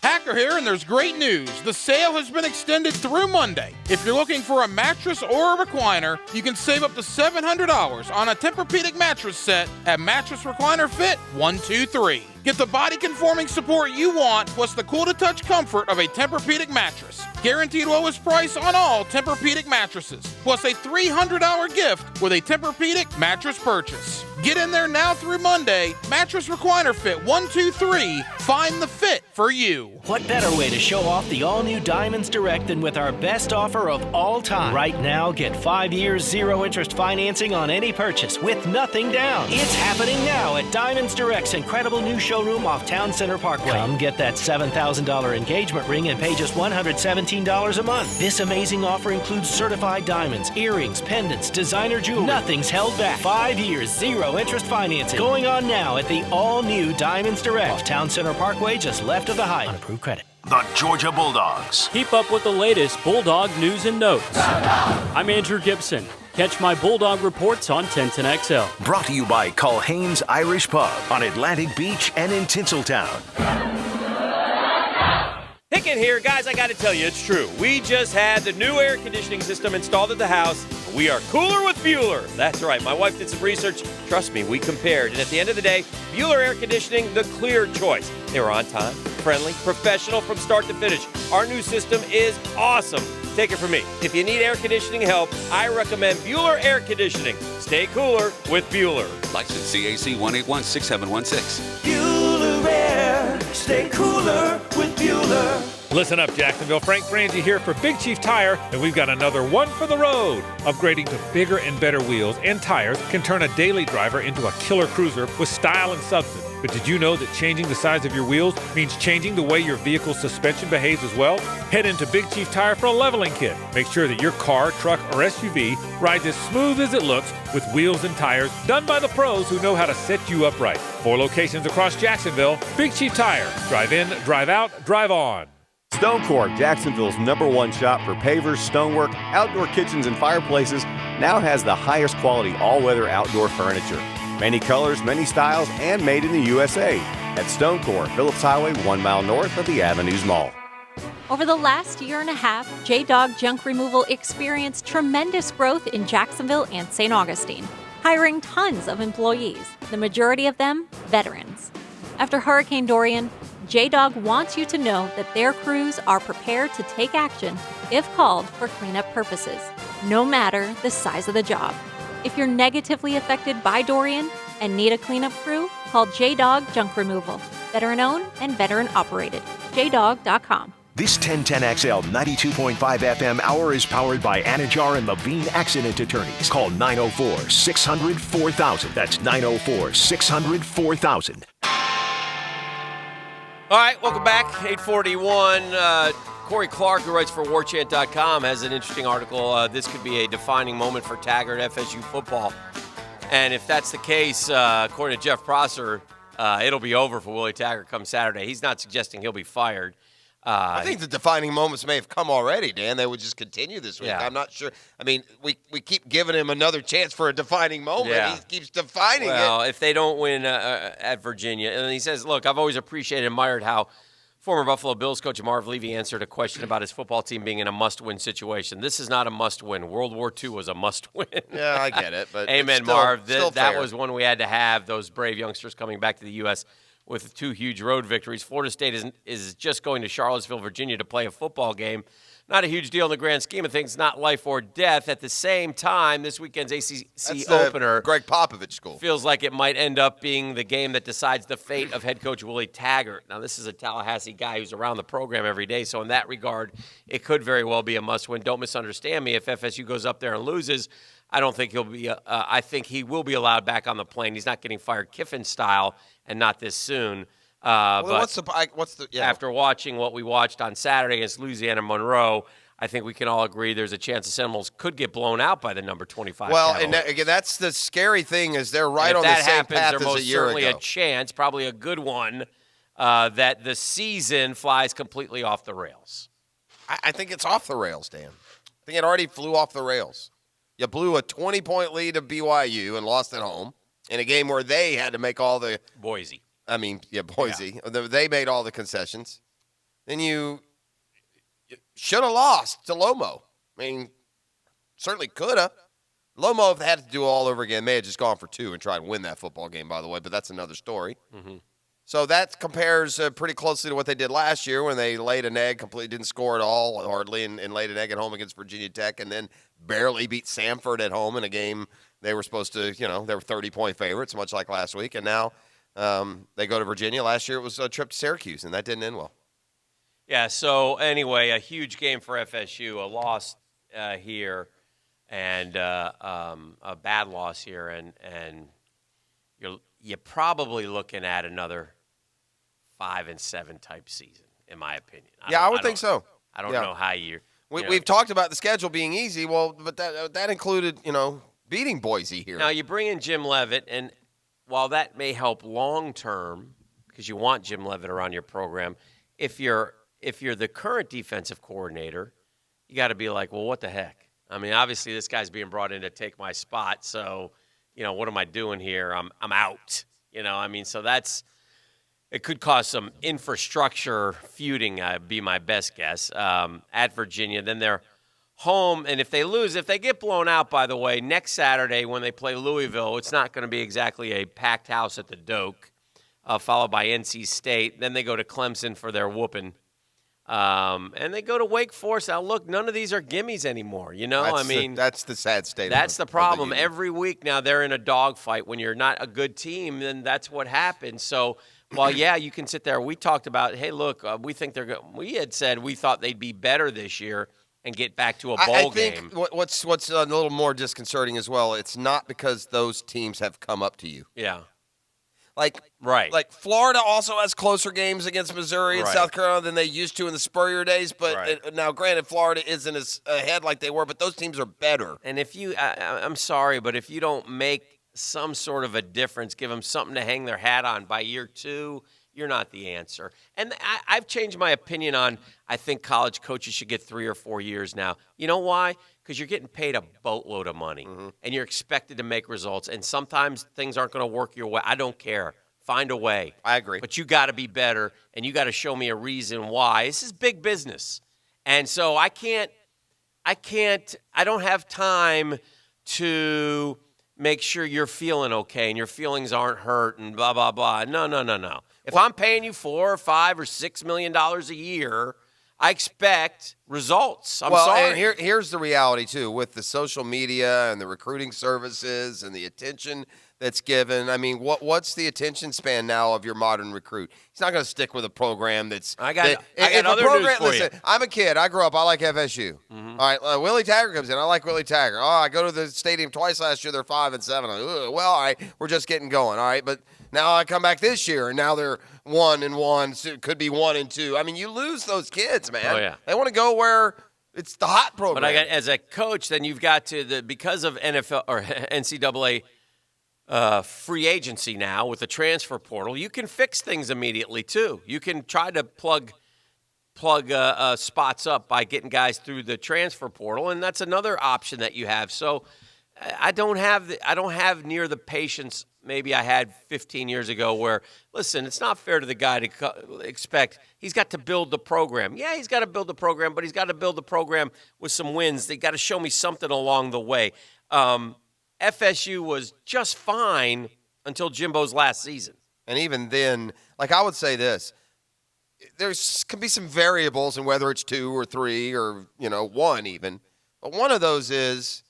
Hacker here, and there's great news. The sale has been extended through Monday. If you're looking for a mattress or a recliner, you can save up to $700 on a Tempur-Pedic mattress set at Mattress Recliner Fit 123. Get the body-conforming support you want, plus the cool-to-touch comfort of a Tempur-Pedic mattress. Guaranteed lowest price on all Tempur-Pedic mattresses, plus a $300 gift with a Tempur-Pedic mattress purchase. Get in there now through Monday. Mattress Recliner Fit 123. Find the fit for you. What better way to show off the all-new Diamonds Direct than with our best offer of all time? Right now, get 5 years, 0-interest financing on any purchase with nothing down. It's happening now at Diamonds Direct's incredible new showroom off Town Center Parkway. Come get that $7,000 engagement ring and pay just $117 a month. This amazing offer includes certified diamonds, earrings, pendants, designer jewelry. Nothing's held back. 5 years, 0-interest financing. Going on now at the all-new Diamonds Direct off Town Center Parkway, just left of the Hyatt. On approved credit. The Georgia Bulldogs. Keep up with the latest Bulldog news and notes. I'm Andrew Gibson. Catch my Bulldog reports on 1010XL. Brought to you by Culhane's Irish Pub on Atlantic Beach and in Tinseltown. Hicken here. Guys, I got to tell you, it's true. We just had the new air conditioning system installed at the house. We are cooler with Bueller. That's right. My wife did some research. Trust me, we compared. And at the end of the day, Bueller Air Conditioning, the clear choice. They were on time, friendly, professional from start to finish. Our new system is awesome. take it from me. If you need air conditioning help, I recommend Bueller Air Conditioning. Stay cooler with Bueller. License CAC 1816716. Bueller Air. Stay cooler with Bueller. Listen up, Jacksonville. Frank Frangie here for Big Chief Tire, and we've got another one for the road. Upgrading to bigger and better wheels and tires can turn a daily driver into a killer cruiser with style and substance. But did you know that changing the size of your wheels means changing the way your vehicle's suspension behaves as well? Head into Big Chief Tire for a leveling kit. Make sure that your car, truck, or SUV rides as smooth as it looks with wheels and tires done by the pros who know how to set you up right. 4 locations across Jacksonville. Big Chief Tire. Drive in, drive out, drive on. Stonecore, Jacksonville's #1 shop for pavers, stonework, outdoor kitchens, and fireplaces, now has the highest quality all-weather outdoor furniture. Many colors, many styles, and made in the USA. At Stonecore, Phillips Highway, 1 mile north of the Avenues Mall. Over the last year and a half, J-Dog Junk Removal experienced tremendous growth in Jacksonville and St. Augustine, hiring tons of employees, the majority of them veterans. After Hurricane Dorian, J-Dog wants you to know that their crews are prepared to take action if called for cleanup purposes, no matter the size of the job. If you're negatively affected by Dorian and need a cleanup crew, call J-Dog Junk Removal. Veteran-owned and veteran-operated. JDog.com. This 1010XL 92.5 FM hour is powered by Anajar and Levine Accident Attorneys. Call 904-600-4000. That's 904-600-4000. All right, welcome back. 841. Corey Clark, who writes for WarChant.com, has an interesting article. This could be a defining moment for Taggart FSU football. And if that's the case, according to Jeff Prosser, it'll be over for Willie Taggart come Saturday. He's not suggesting he'll be fired. I think the defining moments may have come already, Dan. They would just continue this week. Yeah. I'm not sure. I mean, we keep giving him another chance for a defining moment. Yeah. He keeps defining it. Well, if they don't win at Virginia, and he says, look, I've always appreciated and admired how former Buffalo Bills coach Marv Levy answered a question about his football team being in a must-win situation. This is not a must-win. World War II was a must-win. Yeah, I get it. But amen, still, Marv. Still that was one we had to have, those brave youngsters coming back to the U.S. with 2 huge road victories. Florida State is just going to Charlottesville, Virginia to play a football game. Not a huge deal in the grand scheme of things, not life or death. At the same time, this weekend's ACC opener, Greg Popovich school, feels like it might end up being the game that decides the fate of head coach Willie Taggart. Now, this is a Tallahassee guy who's around the program every day, so in that regard, it could very well be a must-win. Don't misunderstand me. If FSU goes up there and loses, I don't think he'll be. I think he will be allowed back on the plane. He's not getting fired Kiffin style, and not this soon. But what's the after watching what we watched on Saturday against Louisiana Monroe, I think we can all agree there's a chance the Seminoles could get blown out by the number 25. Well, Cavaliers. and again, that's the scary thing is they're right on the same path as a year ago. If that happens, there's most certainly a chance, probably a good one, that the season flies completely off the rails. I think it's off the rails, Dan. I think it already flew off the rails. You blew a 20-point lead to BYU and lost at home in a game where they had to make all the Boise. Boise. Yeah. They made all the concessions. Then you should have lost to Lomo. I mean, certainly could have. Lomo, if they had to do it all over again, may have just gone for 2 and tried to win that football game, by the way, but that's another story. Mm-hmm. So that compares pretty closely to what they did last year when they laid an egg, completely didn't score at all, hardly, and laid an egg at home against Virginia Tech, and then barely beat Samford at home in a game they were supposed to, they were 30-point favorites, much like last week, and now they go to Virginia. Last year it was a trip to Syracuse, and that didn't end well. Yeah, so anyway, a huge game for FSU, a loss here, and a bad loss here, and you're probably looking at another 5-7 type season, in my opinion. I would think so. I don't know how you're. We've talked about the schedule being easy, but that included, beating Boise here. Now you bring in Jim Leavitt, and while that may help long term, because you want Jim Leavitt around your program, if you're the current defensive coordinator, you got to be like, well, what the heck? I mean, obviously this guy's being brought in to take my spot, so what am I doing here? I'm out. So it could cause some infrastructure feuding. Be my best guess at Virginia. Then they're home, and if they lose, if they get blown out, by the way, next Saturday when they play Louisville, it's not going to be exactly a packed house at the Doak, followed by NC State. Then they go to Clemson for their whooping. And they go to Wake Forest. Now, look, none of these are gimmies anymore. That's the sad state. That's of the problem. of the union. Every week now they're in a dogfight. When you're not a good team, then that's what happens. So, while you can sit there. We talked about, hey, look, we think they're good. We had said we thought they'd be better this year and get back to a bowl game. I think what's a little more disconcerting as well, it's not because those teams have come up to you. Yeah. Like Florida also has closer games against Missouri and South Carolina than they used to in the Spurrier days. But now, granted, Florida isn't as ahead like they were, but those teams are better. And if I'm sorry, but if you don't make some sort of a difference, give them something to hang their hat on by year 2, you're not the answer. And I've changed my opinion on, I think college coaches should get 3 or 4 years now. You know why? Because you're getting paid a boatload of money, and you're expected to make results. And sometimes things aren't going to work your way. I don't care. Find a way. I agree. But you got to be better, and you got to show me a reason why. This is big business. And so I don't have time to make sure you're feeling okay and your feelings aren't hurt and blah, blah, blah. No. If I'm paying you $4 or $5 or $6 million a year, I expect results. I'm sorry. And here's the reality, too, with the social media and the recruiting services and the attention that's given. I mean, what's the attention span now of your modern recruit? He's not going to stick with a program that's – I got other news for you. I'm a kid. I grew up. I like FSU. All right, Willie Taggart comes in. I like Willie Taggart. Oh, I go to the stadium twice last year. They're 5-7. I'm like, well, all right, we're just getting going. All right, but now I come back this year, and now they're 1-1. So it could be 1-2. I mean, you lose those kids, man. Oh, yeah. They want to go where it's the hot program. But as a coach, then you've got to because of NFL or NCAA free agency now with the transfer portal, you can fix things immediately too. You can try to plug spots up by getting guys through the transfer portal, and that's another option that you have. So I don't have near the patience maybe I had 15 years ago where, listen, it's not fair to the guy to expect he's got to build the program. Yeah, he's got to build the program, but he's got to build the program with some wins. They got to show me something along the way. FSU was just fine until Jimbo's last season. And even then, like I would say this, could be some variables in whether it's 2 or 3 or, 1 even. But one of those is,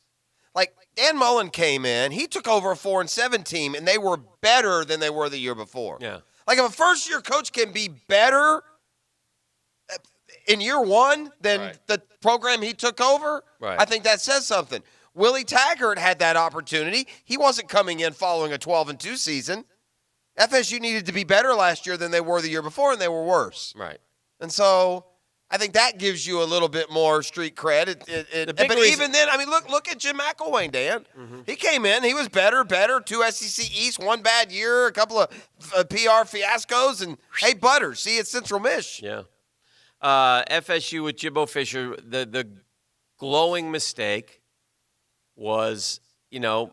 like, Dan Mullen came in, he took over a 4-7 team, and they were better than they were the year before. Yeah. Like, if a first-year coach can be better in year 1 than the program he took over, I think that says something. Willie Taggart had that opportunity. He wasn't coming in following a 12-2 season. FSU needed to be better last year than they were the year before, and they were worse. Right. And so I think that gives you a little bit more street cred. But even then, I mean, look at Jim McElwain, Dan. Mm-hmm. He came in. He was better. 2 SEC East, 1 bad year, a couple of PR fiascos, and, hey, Butters, see, it's Central Mich. Yeah. FSU with Jimbo Fisher, the glowing mistake was,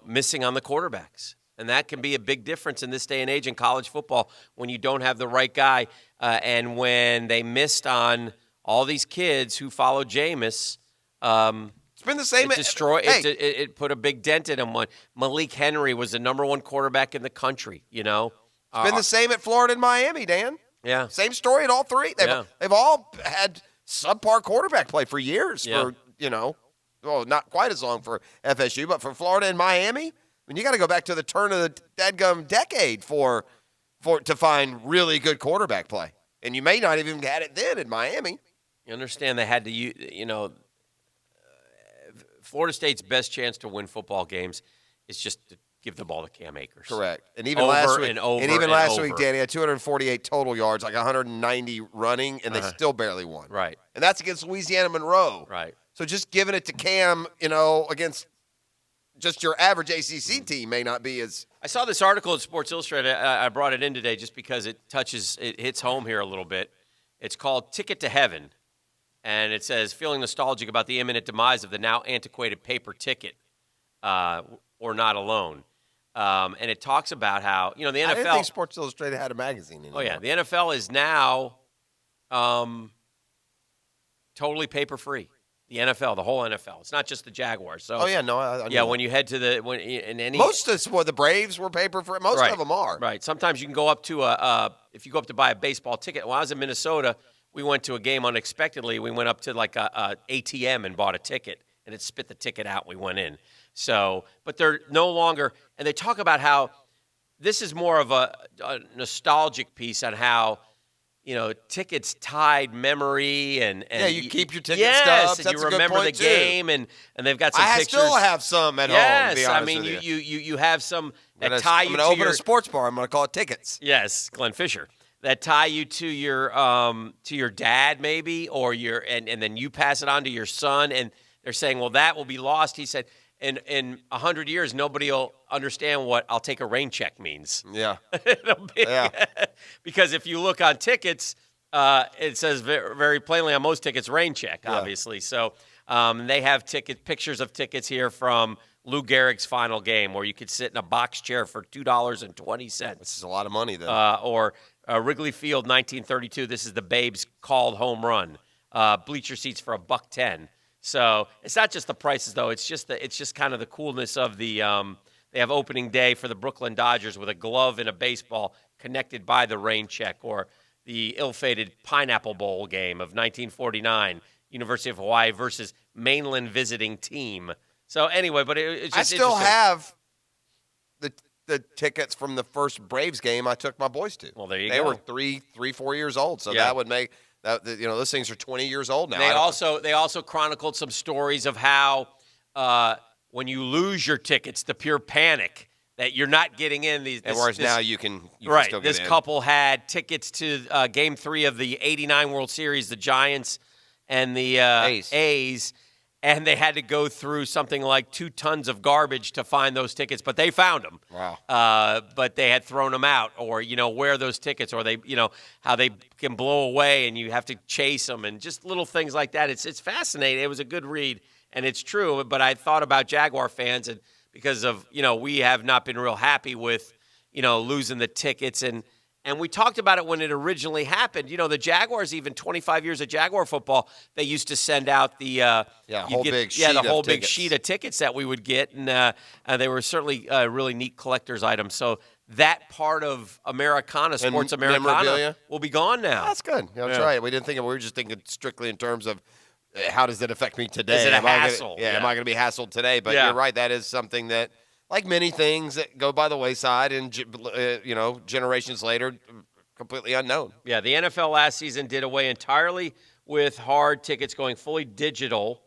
missing on the quarterbacks. And that can be a big difference in this day and age in college football when you don't have the right guy. And when they missed on all these kids who followed Jameis, it's been the same. It put a big dent in him. Malik Henry was the number 1 quarterback in the country, It's been the same at Florida and Miami, Dan. Yeah. Same story at all 3. They've all had subpar quarterback play for years well, not quite as long for FSU, but for Florida and Miami, I mean, you got to go back to the turn of the dadgum decade to find really good quarterback play. And you may not even had it then in Miami. You understand they had to, Florida State's best chance to win football games is just to give the ball to Cam Akers. Correct. And even last week, Danny had 248 total yards, like 190 running, and they still barely won. Right. And that's against Louisiana Monroe. Right. So just giving it to Cam, against just your average ACC team may not be as. I saw this article in Sports Illustrated. I brought it in today just because it hits home here a little bit. It's called Ticket to Heaven, and it says, feeling nostalgic about the imminent demise of the now antiquated paper ticket, or not alone. And it talks about how, the NFL. I didn't think Sports Illustrated had a magazine anymore. Oh, yeah. The NFL is now totally paper-free. The NFL, the whole NFL. It's not just the Jaguars. So, I know when you head to most of the Braves were paper-free. Most of them are. Right. Sometimes you can go up to if you go up to buy a baseball ticket. When I was in Minnesota, we went to a game unexpectedly. We went up to like a ATM and bought a ticket, and it spit the ticket out. We went in. So, but they're no longer, and they talk about how this is more of a nostalgic piece on how, tickets tied memory and you keep your ticket yes, stubs. And you remember the game, and they've got some pictures. I still have some at home. Yes, I mean you have some that tie you to your. I'm going to open a sports bar. I'm going to call it tickets. Yes, Glenn Fisher. That tie you to your dad maybe, or and then you pass it on to your son, and they're saying, well, that will be lost. He said, in 100 years, nobody will understand what "I'll take a rain check" means. Yeah. Because if you look on tickets, it says very, very plainly on most tickets, rain check, obviously. So they have pictures of tickets here from Lou Gehrig's final game, where you could sit in a box chair for $2.20. This is a lot of money, then. Or Wrigley Field, 1932. This is the Babes called home run. Bleacher seats for $1.10. So it's not just the prices, though. It's just kind of the coolness of the. They have opening day for the Brooklyn Dodgers with a glove and a baseball connected by the rain check, or the ill-fated Pineapple Bowl game of 1949, University of Hawaii versus mainland visiting team. So anyway, but it's just I still have the tickets from the first Braves game I took my boys to. Well, there you go. They were 4 years old, so that would make that. Those things are 20 years old now. They also chronicled some stories of how when you lose your tickets, the pure panic that you're not getting in these. Now you can right. Still get this in. couple had tickets to Game 3 of the '89 World Series, the Giants and the A's. And they had to go through something like 2 tons of garbage to find those tickets, but they found them. Wow. But they had thrown them out, or, where those tickets, or they, how they can blow away and you have to chase them, and just little things like that. It's fascinating. It was a good read, and it's true. But I thought about Jaguar fans, and because of, we have not been real happy with, losing the tickets. And we talked about it when it originally happened. The Jaguars, even 25 years of Jaguar football, they used to send out the big sheet of tickets that we would get, and they were certainly really neat collector's items. So that part of Americana, sports Americana, will be gone now. That's good. That's right. We didn't think we were just thinking strictly in terms of how does it affect me today? Is it a hassle? Am I going to be hassled today? But you're right. That is something that, like many things that go by the wayside and, generations later, completely unknown. Yeah, the NFL last season did away entirely with hard tickets, going fully digital.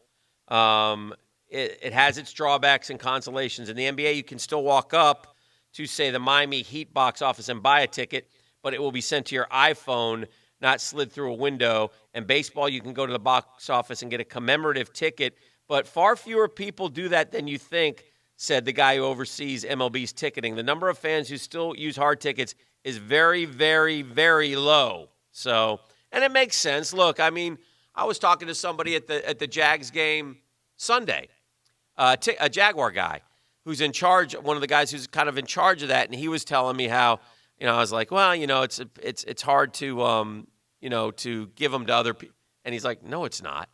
It has its drawbacks and consolations. In the NBA, you can still walk up to, say, the Miami Heat box office and buy a ticket, but it will be sent to your iPhone, not slid through a window. And baseball, you can go to the box office and get a commemorative ticket, but far fewer people do that than you think, said the guy who oversees MLB's ticketing. The number of fans who still use hard tickets is very, very, very low. So, and it makes sense. Look, I mean, I was talking to somebody at the Jags game Sunday, a Jaguar guy who's in charge, one of the guys who's kind of in charge of that, and he was telling me how, I was like, well, it's hard to to give them to other people, and he's like, no, it's not,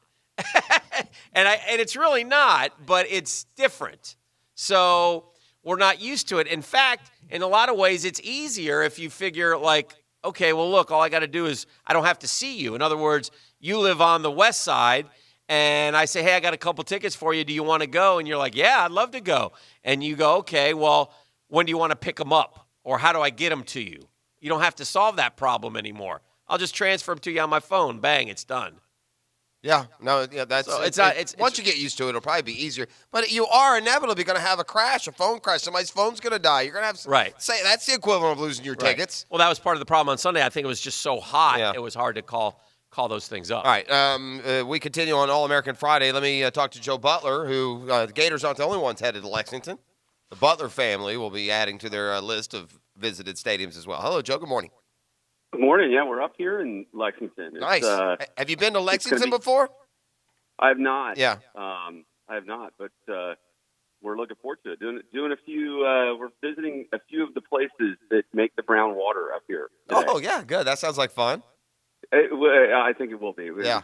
and it's really not, but it's different. So we're not used to it. In fact, in a lot of ways, it's easier if you figure like, okay, well, look, all I got to do is I don't have to see you. In other words, you live on the west side, and I say, hey, I got a couple tickets for you. Do you want to go? And you're like, yeah, I'd love to go. And you go, okay, well, when do you want to pick them up? Or how do I get them to you? You don't have to solve that problem anymore. I'll just transfer them to you on my phone. Bang, it's done. Yeah, no, yeah, that's so once you get used to it, it'll probably be easier. But you are inevitably going to have a crash, a phone crash. Somebody's phone's going to die. You're going to have say that's the equivalent of losing your tickets. Well, that was part of the problem on Sunday. I think it was just so hot, it was hard to call those things up. All right, we continue on All-American Friday. Let me talk to Joe Butler, who the Gators aren't the only ones headed to Lexington. The Butler family will be adding to their list of visited stadiums as well. Hello, Joe. Good morning. Good morning. Yeah, we're up here in Lexington. Nice. Have you been to Lexington before? I have not. Yeah. I have not, but we're looking forward to it. Doing a few. We're visiting a few of the places that make the brown water up here today. Oh yeah, good. That sounds like fun. I think it will be. Yeah.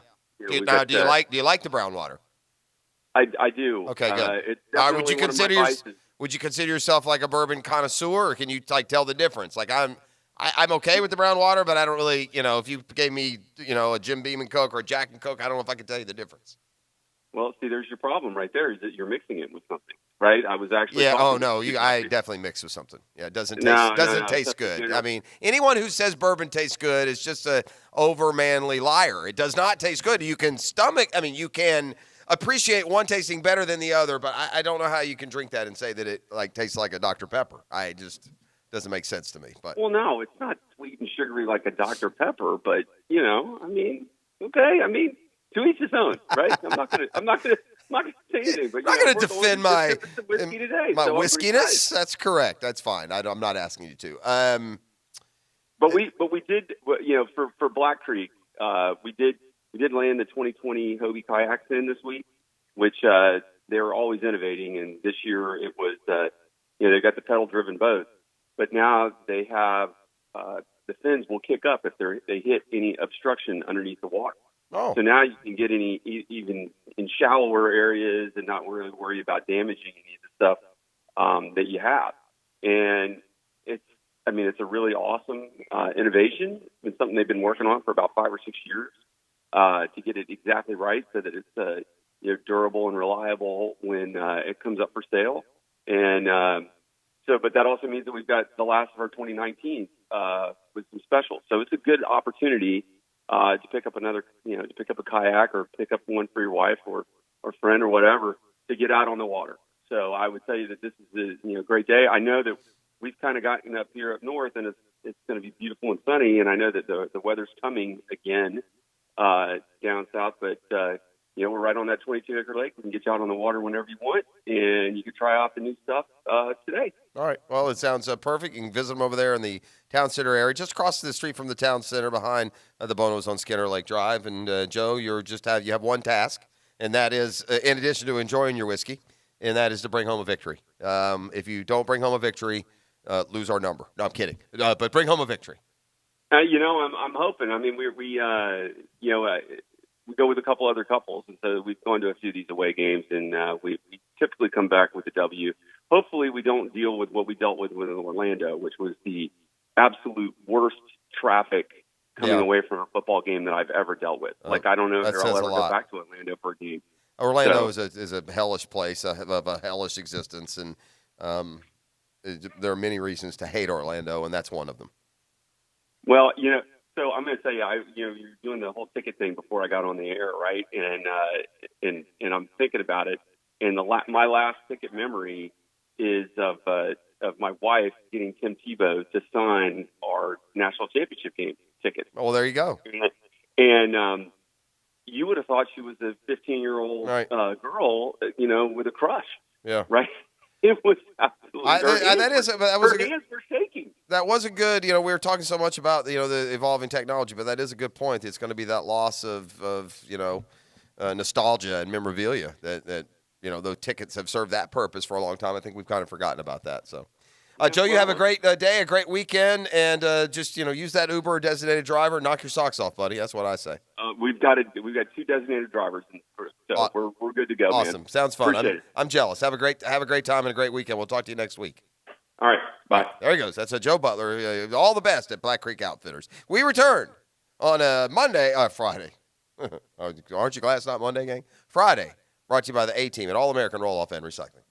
Do you like the brown water? I do. Okay, good. It's would you consider yourself like a bourbon connoisseur, or can you like tell the difference? Like I'm okay with the brown water, but I don't really, if you gave me, a Jim Beam and Coke or a Jack and Coke, I don't know if I could tell you the difference. Well, see, there's your problem right there is that you're mixing it with something, right? I was actually I definitely mix with something. Yeah, it doesn't taste good. I mean, anyone who says bourbon tastes good is just a overmanly liar. It does not taste good. You can you can appreciate one tasting better than the other, but I don't know how you can drink that and say that it tastes like a Dr. Pepper. Doesn't make sense to me. But well, no, it's not sweet and sugary like a Dr. Pepper, but okay, to each his own, right? I'm not gonna say anything. But I'm not gonna defend my whiskey today. My whiskiness. That's correct. That's fine. I'm not asking you to. But we did, for Black Creek, we did land the 2020 Hobie kayaks in this week, which they're always innovating. And this year it was, they got the pedal-driven boat, but now they have the fins will kick up if they hit any obstruction underneath the water. Oh. So now you can get even in shallower areas and not really worry about damaging any of the stuff that you have. And it's a really awesome innovation. It's been something they've been working on for about 5 or 6 years to get it exactly right so that it's durable and reliable when it comes up for sale. And but that also means that we've got the last of our 2019 with some specials. So it's a good opportunity to pick up to pick up a kayak or pick up one for your wife or friend or whatever to get out on the water. So I would tell you that this is a great day. I know that we've kind of gotten up here up north and it's going to be beautiful and sunny. And I know that the weather's coming again down south, but we're right on that 22-acre lake. We can get you out on the water whenever you want, and you can try out the new stuff today. All right. Well, it sounds perfect. You can visit them over there in the town center area, just across the street from the town center behind the Bonos on Skinner Lake Drive. And Joe, you have one task, and that is, in addition to enjoying your whiskey, and that is to bring home a victory. If you don't bring home a victory, lose our number. No, I'm kidding. But bring home a victory. I'm hoping. We go with a couple other couples, and so we've gone to a few of these away games, and we typically come back with a W. Hopefully we don't deal with what we dealt with in Orlando, which was the absolute worst traffic coming away from a football game that I've ever dealt with. I don't know if I'll ever go back to Orlando for a game. Orlando is a hellish place, of a hellish existence, and there are many reasons to hate Orlando, and that's one of them. Well, so I'm going to tell you, you're doing the whole ticket thing before I got on the air, right? And I'm thinking about it. And my last ticket memory is of my wife getting Tim Tebow to sign our national championship game ticket. Oh, well, there you go. And you would have thought she was a 15-year-old girl, with a crush. Yeah. Right. It was absolutely. Her hands were shaking. That wasn't good. We were talking so much about the evolving technology, but that is a good point. It's going to be that loss of nostalgia and memorabilia that those tickets have served that purpose for a long time. I think we've kind of forgotten about that. So, Joe, you have a great day, a great weekend, and just use that Uber or designated driver. Knock your socks off, buddy. That's what I say. We've got 2 designated drivers, so we're good to go. Awesome, man. Sounds fun. Appreciate it. I'm jealous. Have a great time and a great weekend. We'll talk to you next week. All right, bye. There he goes. That's Joe Butler. All the best at Black Creek Outfitters. We return on Friday. Aren't you glad it's not Monday, gang? Friday. Brought to you by the A-Team at All-American Roll-Off and Recycling.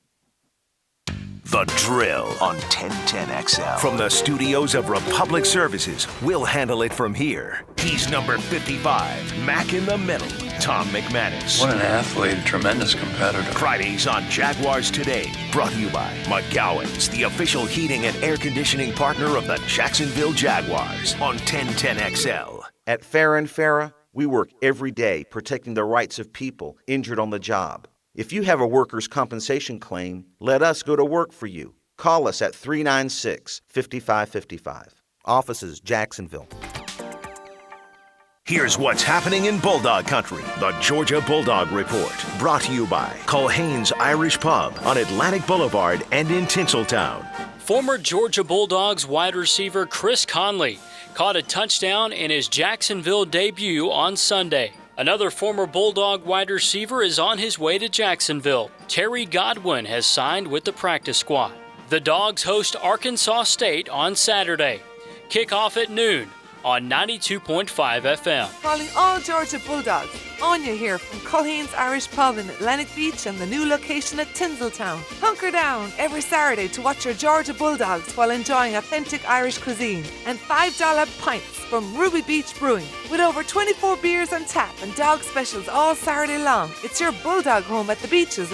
The Drill on 1010XL. From the studios of Republic Services, we'll handle it from here. He's number 55, Mac in the middle, Tom McManus. What an athlete, a tremendous competitor. Fridays on Jaguars Today, brought to you by McGowan's, the official heating and air conditioning partner of the Jacksonville Jaguars on 1010XL. At Farah & Farah, we work every day protecting the rights of people injured on the job. If you have a workers' compensation claim, let us go to work for you. Call us at 396-5555. Offices, Jacksonville. Here's what's happening in Bulldog Country. The Georgia Bulldog Report. Brought to you by Culhane's Irish Pub on Atlantic Boulevard and in Tinseltown. Former Georgia Bulldogs wide receiver Chris Conley caught a touchdown in his Jacksonville debut on Sunday. Another former Bulldog wide receiver is on his way to Jacksonville. Terry Godwin has signed with the practice squad. The Dogs host Arkansas State on Saturday. Kickoff at noon on 92.5 FM. Calling all Georgia Bulldogs. Anya here from Culhane's Irish Pub in Atlantic Beach and the new location at Tinseltown. Hunker down every Saturday to watch your Georgia Bulldogs while enjoying authentic Irish cuisine and $5 pints from Ruby Beach Brewing. With over 24 beers on tap and dog specials all Saturday long, it's your Bulldog home at the beaches